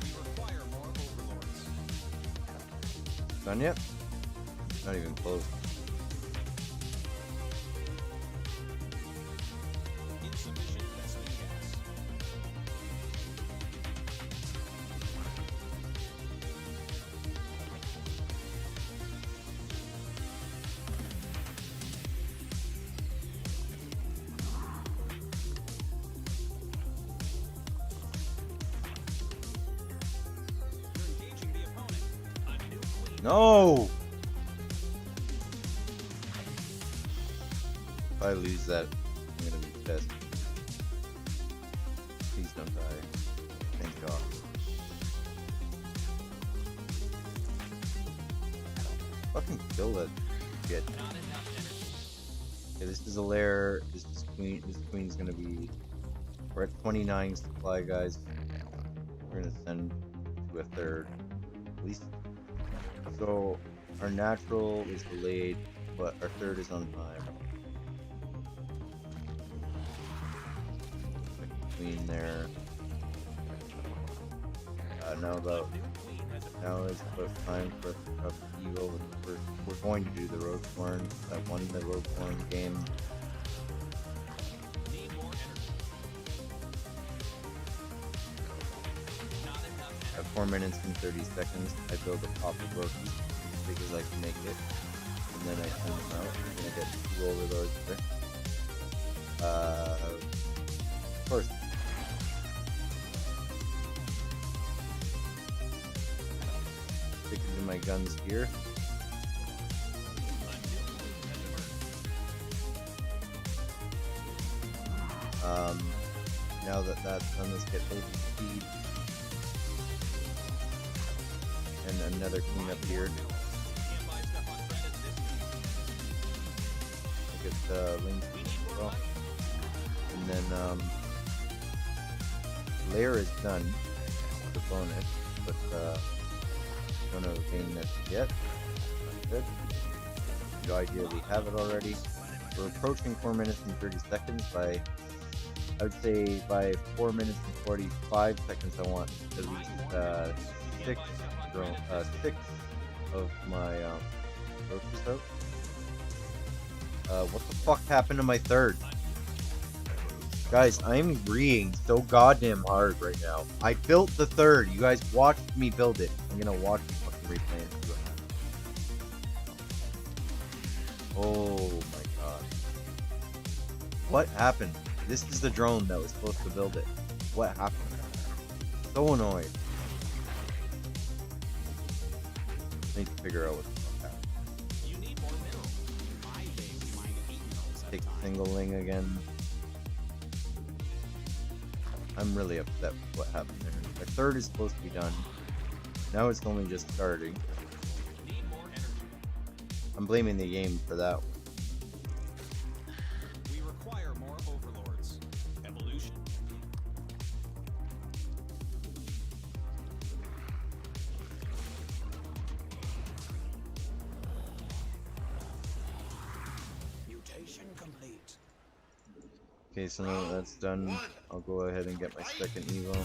We require more overlords. Done yet? Not even close. Insufficient vesting gas. You're engaging the opponent. A new queen. No! If I lose that, I'm gonna be pissed. Please don't die. Thank God. Fucking kill that shit. Not enough energy. Okay, this is a lair. This queen's gonna be. We're at 29 supply, guys. We're gonna send to a third, at least. So our natural is delayed, but our third is on time. Queen there. Now is about time for us to Eagle. We're going to do the Roseborn. I won the Roseborn game. Need more energy. Not enough At 4 minutes and 30 seconds, I build a pop of Roki as big as I can make it. And then I send them out. I'm gonna get 2 overlords there. Of course. Sticking to my guns here. Now that that's done, let's get over speed. And another queen up here. Can't buy stuff on credit this week. Look at the links We need as more well. money. And then layer is done. The bonus, but don't have a vein nest yet. That's good. You ideally have it already. We're approaching 4 minutes and 30 seconds. By I would say by 4 minutes and 45 seconds, I want at least six of my roaches out. What the fuck happened to my third? Guys, I'm agreeing so goddamn hard right now. I built the third. You guys watched me build it. I'm gonna watch the fucking replay and see what happens. Oh my god. What happened? This is the drone that was supposed to build it. What happened? So annoyed. I need to figure out what the fuck happened. You need more minerals. In my day, we mined 8 minerals at a Take time. single ling again. I'm really upset with what happened there. My third is supposed to be done. Now it's only just starting. Need more energy. I'm blaming the game for that one. We require more overlords. Evolution. Mutation complete. Okay, so now that that's done, I'll go ahead and get my second Evo.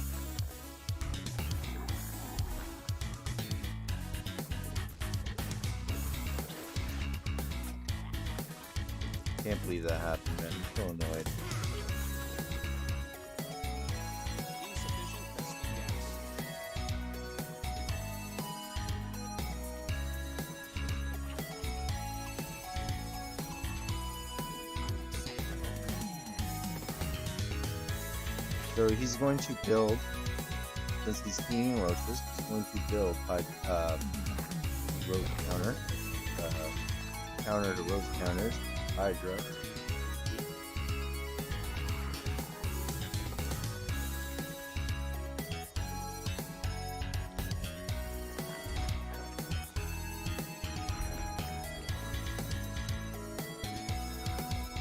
Can't believe that happened, man. I'm so annoyed. Insufficient vesting gas. So he's going to build, since he's feeding roaches, he's going to build roach counter to roach counters, Hydra.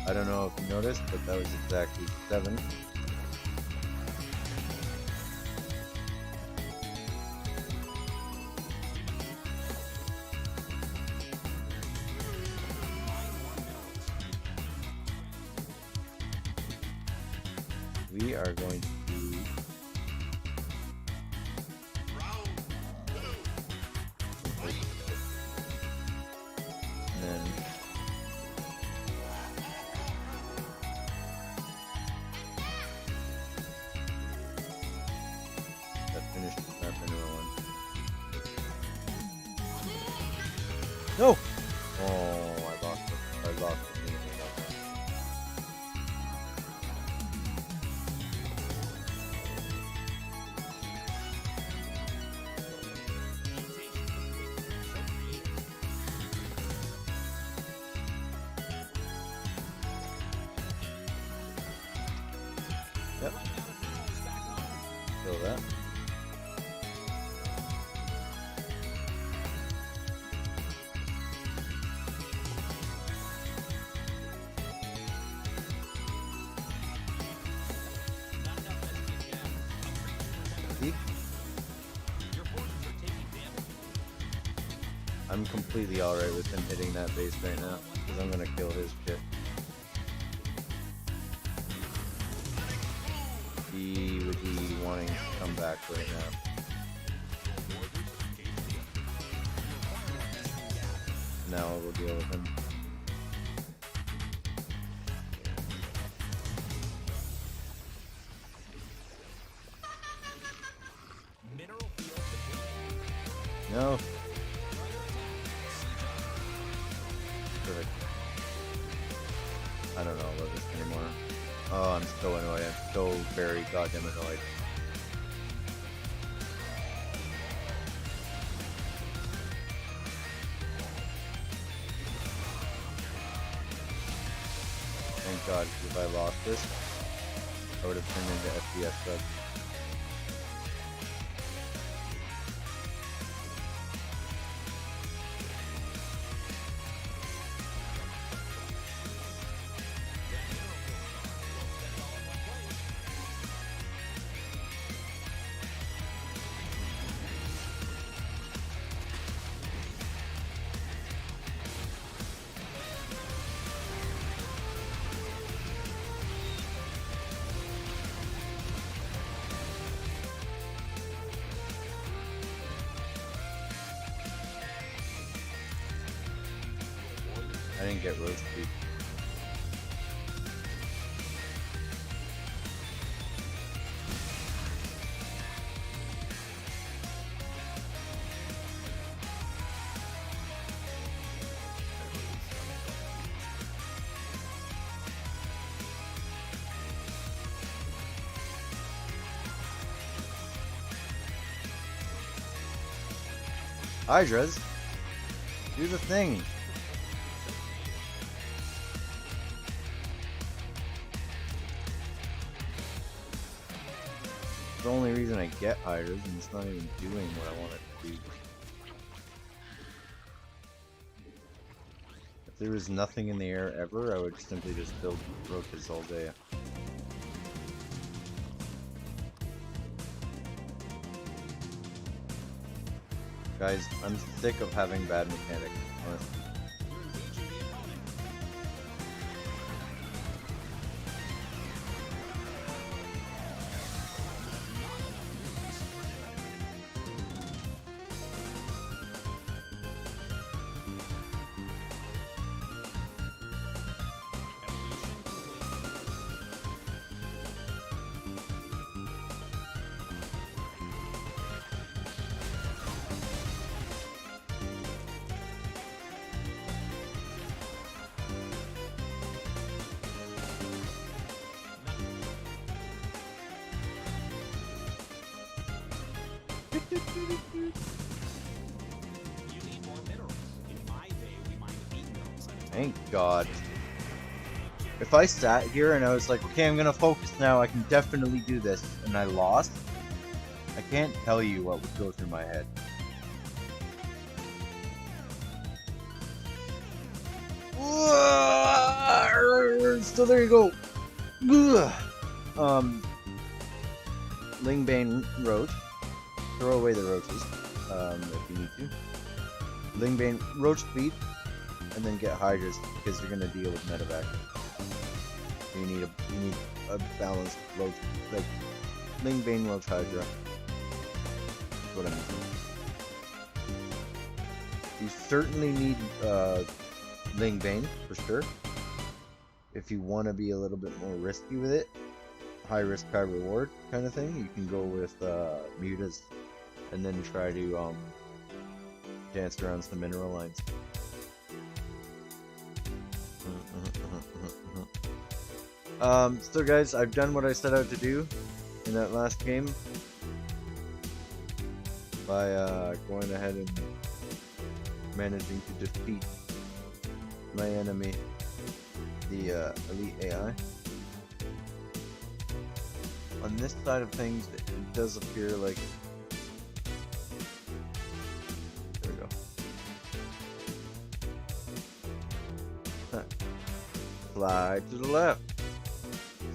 I don't know if you noticed, but that was exactly 7. We are going to do and then that finished the snap mineral one. No! Oh, I lost it. I lost it. Yep. Kill that. See? I'm completely alright with him hitting that base right now, because I'm gonna kill his shit. He would be wanting to come back right now. Now we'll deal with him. No. Perfect. I don't know about this anymore. Oh, I'm so annoyed. I'm so very goddamn annoyed. Thank God, if I lost this, I would have turned into FPS sub. I didn't get roast beef. Hydras, do the thing. It's the only reason I get Hydras, and it's not even doing what I want it to do. If there was nothing in the air ever, I would simply just build roaches all day. Guys, I'm sick of having bad mechanics, honestly. You need more minerals. In my day, we mined 8 minerals at a time. Thank God. If I sat here and I was like, okay, I'm gonna focus now, I can definitely do this, and I lost, I can't tell you what would go through my head. So there you go. Lingbane Roach. Throw away the roaches, if you need to. Lingbane Roach Speed, and then get Hydras because you're gonna deal with medevac. You need a balanced roach, like Lingbane Roach Hydra. That's what I mean. You certainly need Lingbane for sure. If you want to be a little bit more risky with it, high risk, high reward kind of thing, you can go with Mutas, and then try to dance around some mineral lines. So guys, I've done what I set out to do in that last game by going ahead and managing to defeat my enemy, the elite AI. On this side of things, it does appear like, there we go. Slide to the left.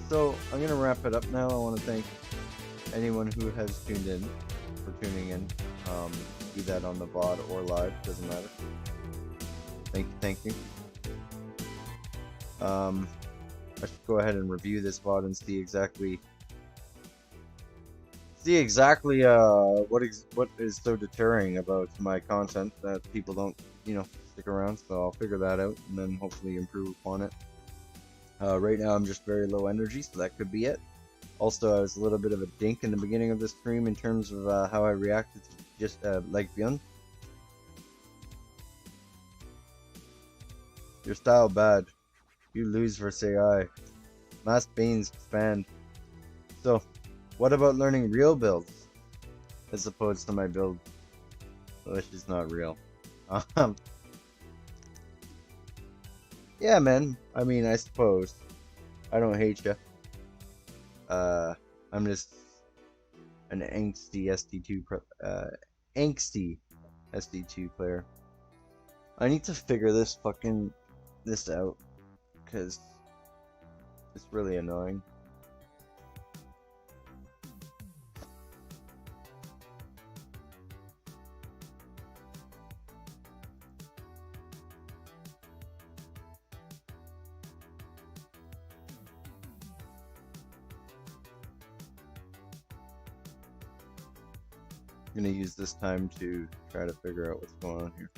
So I'm gonna wrap it up now. I want to thank anyone who has tuned in for tuning in, be that on the VOD or live, doesn't matter. Thank you. I should go ahead and review this VOD and see exactly what is so deterring about my content that people don't, stick around. So I'll figure that out and then hopefully improve upon it. Right now I'm just very low energy, so that could be it. Also, I was a little bit of a dink in the beginning of the stream in terms of how I reacted to just like Bjorn. Your style bad. You lose versus AI. Mass Beans expand. So, what about learning real builds as opposed to my build, which is not real? Yeah, man. I mean, I suppose. I don't hate you. I'm just an angsty SD2 player. I need to figure this out, because it's really annoying. I'm gonna use this time to try to figure out what's going on here.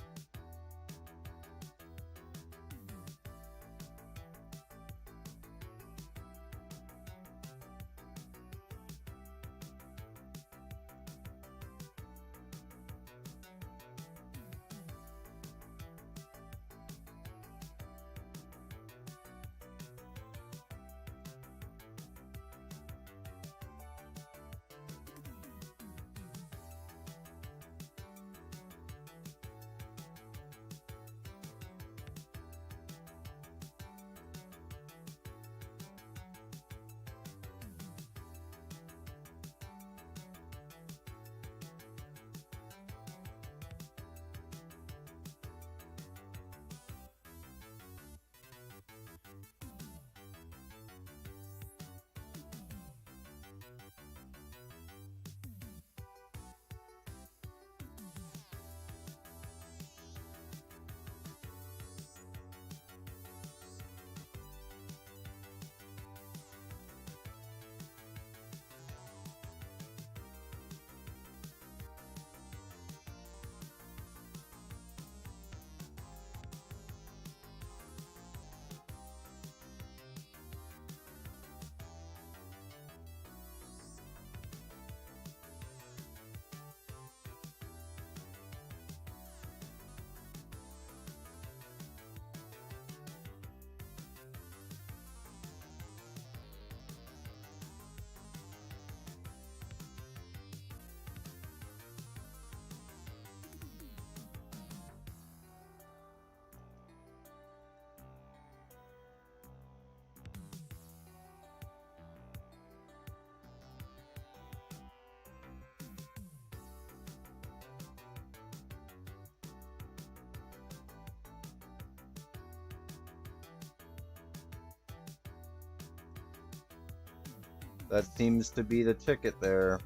That seems to be the ticket there.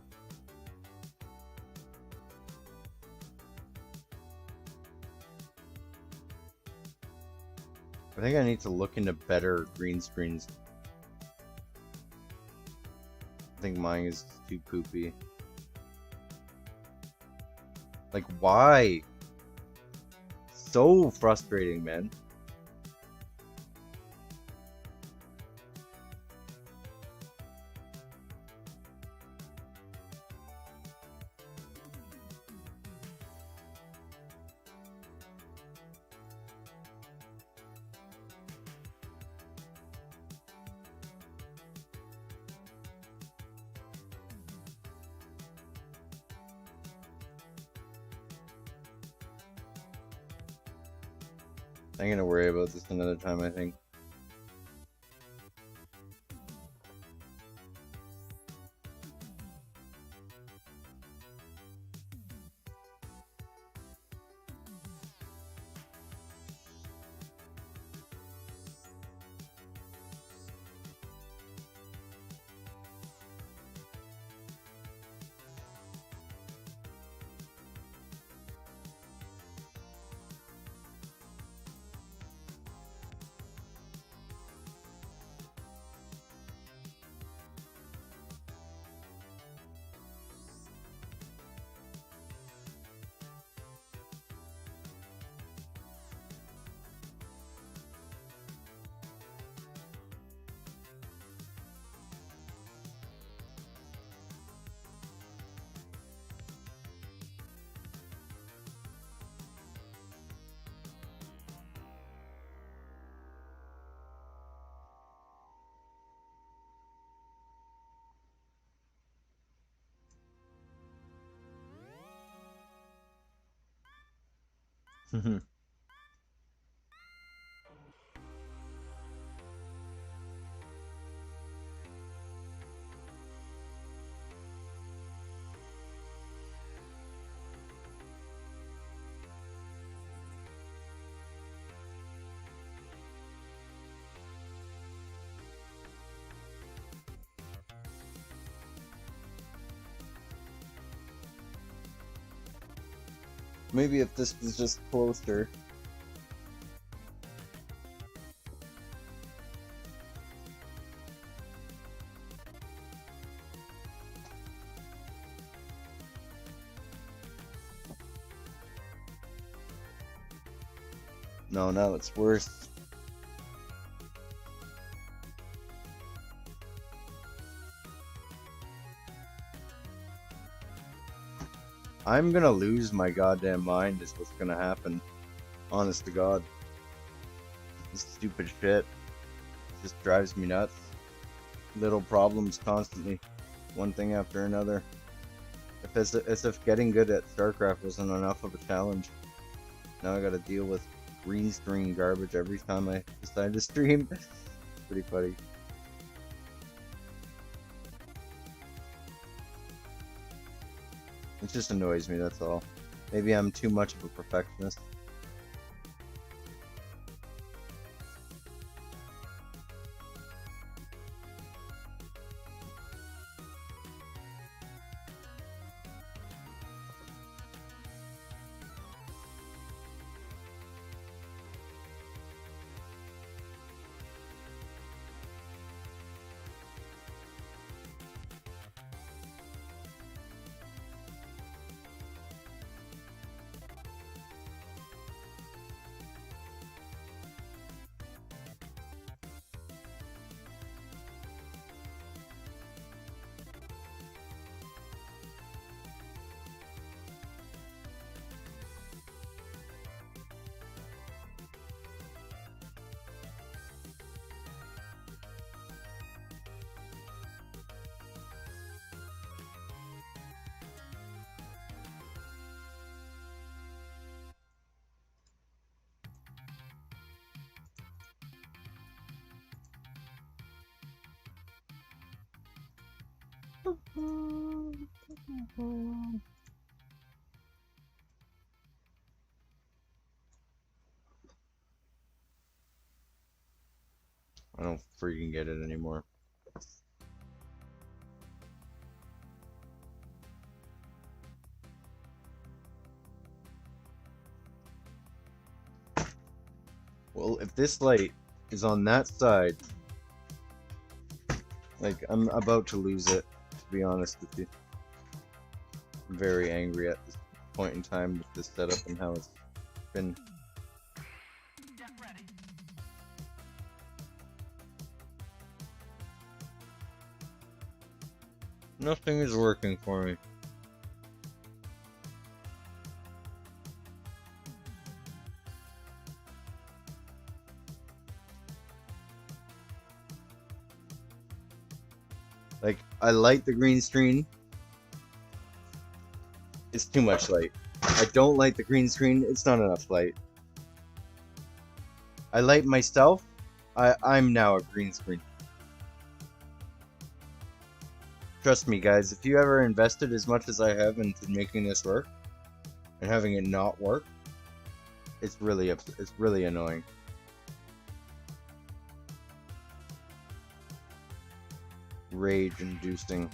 I think I need to look into better green screens. I think mine is too poopy. Like, why? So frustrating, man. I'm gonna worry about this another time, I think. Maybe if this was just closer. No, now it's worse. I'm gonna lose my goddamn mind is what's gonna happen. Honest to God. This stupid shit just drives me nuts. Little problems constantly. One thing after another. As if getting good at StarCraft wasn't enough of a challenge. Now I gotta deal with green screen garbage every time I decide to stream. Pretty funny. It just annoys me, that's all. Maybe I'm too much of a perfectionist. I don't freaking get it anymore. Well, if this light is on that side, like, I'm about to lose it, to be honest with you. I'm very angry at this point in time with this setup and how it's been. Nothing is working for me. Like, I light the green screen. It's too much light. I don't light the green screen. It's not enough light. I light myself. I'm now a green screen. Trust me, guys. If you ever invested as much as I have into making this work and having it not work, it's really annoying. Rage-inducing.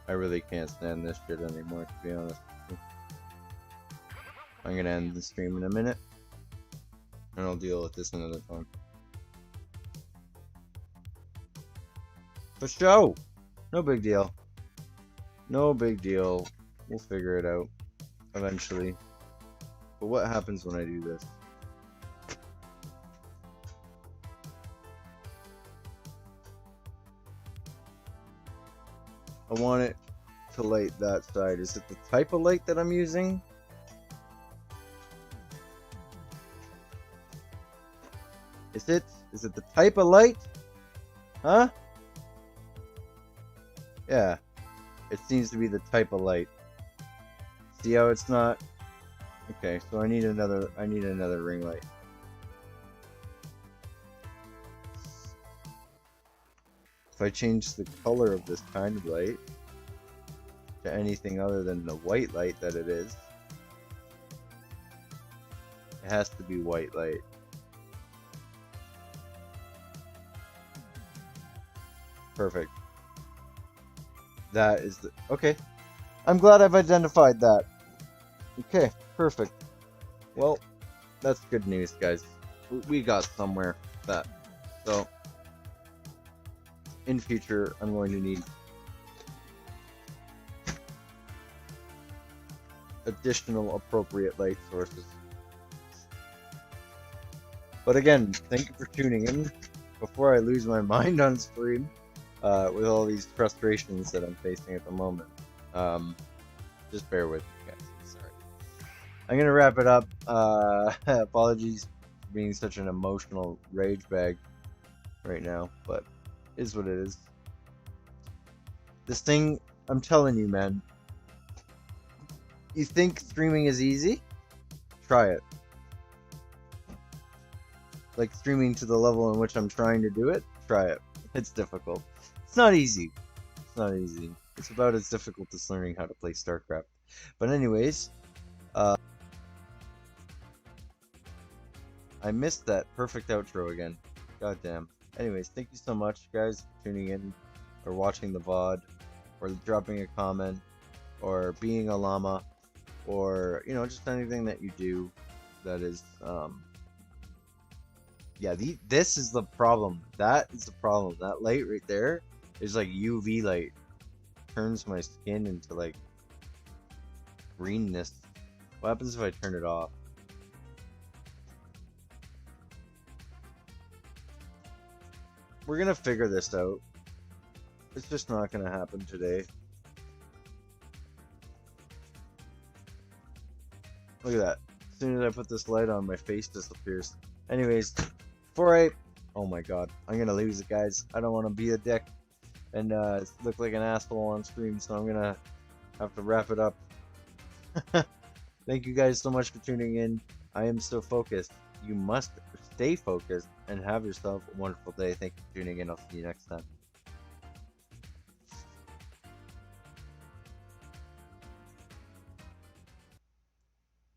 I really can't stand this shit anymore, to be honest with you. I'm gonna end the stream in a minute, and I'll deal with this another time. For show! No big deal. No big deal. We'll figure it out eventually. But what happens when I do this? I want it to light that side. Is it the type of light that I'm using? Is it the type of light? Huh? Yeah. It seems to be the type of light. See how it's not? Okay, so I need another ring light. If I change the color of this kind of light to anything other than the white light that it is, it has to be white light. Perfect. That is the... Okay. I'm glad I've identified that. Okay, perfect. Well, that's good news, guys. We got somewhere with that. So, in future, I'm going to need additional appropriate light sources. But again, thank you for tuning in before I lose my mind on stream with all these frustrations that I'm facing at the moment. Just bear with me, guys. Sorry. I'm going to wrap it up. Apologies for being such an emotional rage bag right now, but it is what it is. This thing, I'm telling you, man. You think streaming is easy? Try it. Like streaming to the level in which I'm trying to do it? Try it. It's difficult. It's not easy. It's not easy. It's about as difficult as learning how to play StarCraft. But anyways, I missed that perfect outro again. Goddamn. Anyways, thank you so much, guys, for tuning in, or watching the VOD, or dropping a comment, or being a llama, or, you know, just anything that you do that is, yeah, this is the problem. That is the problem. That light right there is like UV light. Turns my skin into, like, greenness. What happens if I turn it off? We're gonna figure this out. It's just not gonna happen today. Look at that. As soon as I put this light on, my face disappears. Anyways, before I... Oh my god. I'm gonna lose it, guys. I don't want to be a dick and look like an asshole on screen, so I'm gonna have to wrap it up. Thank you guys so much for tuning in. I am so focused. You must stay focused and have yourself a wonderful day. Thank you for tuning in. I'll see you next time.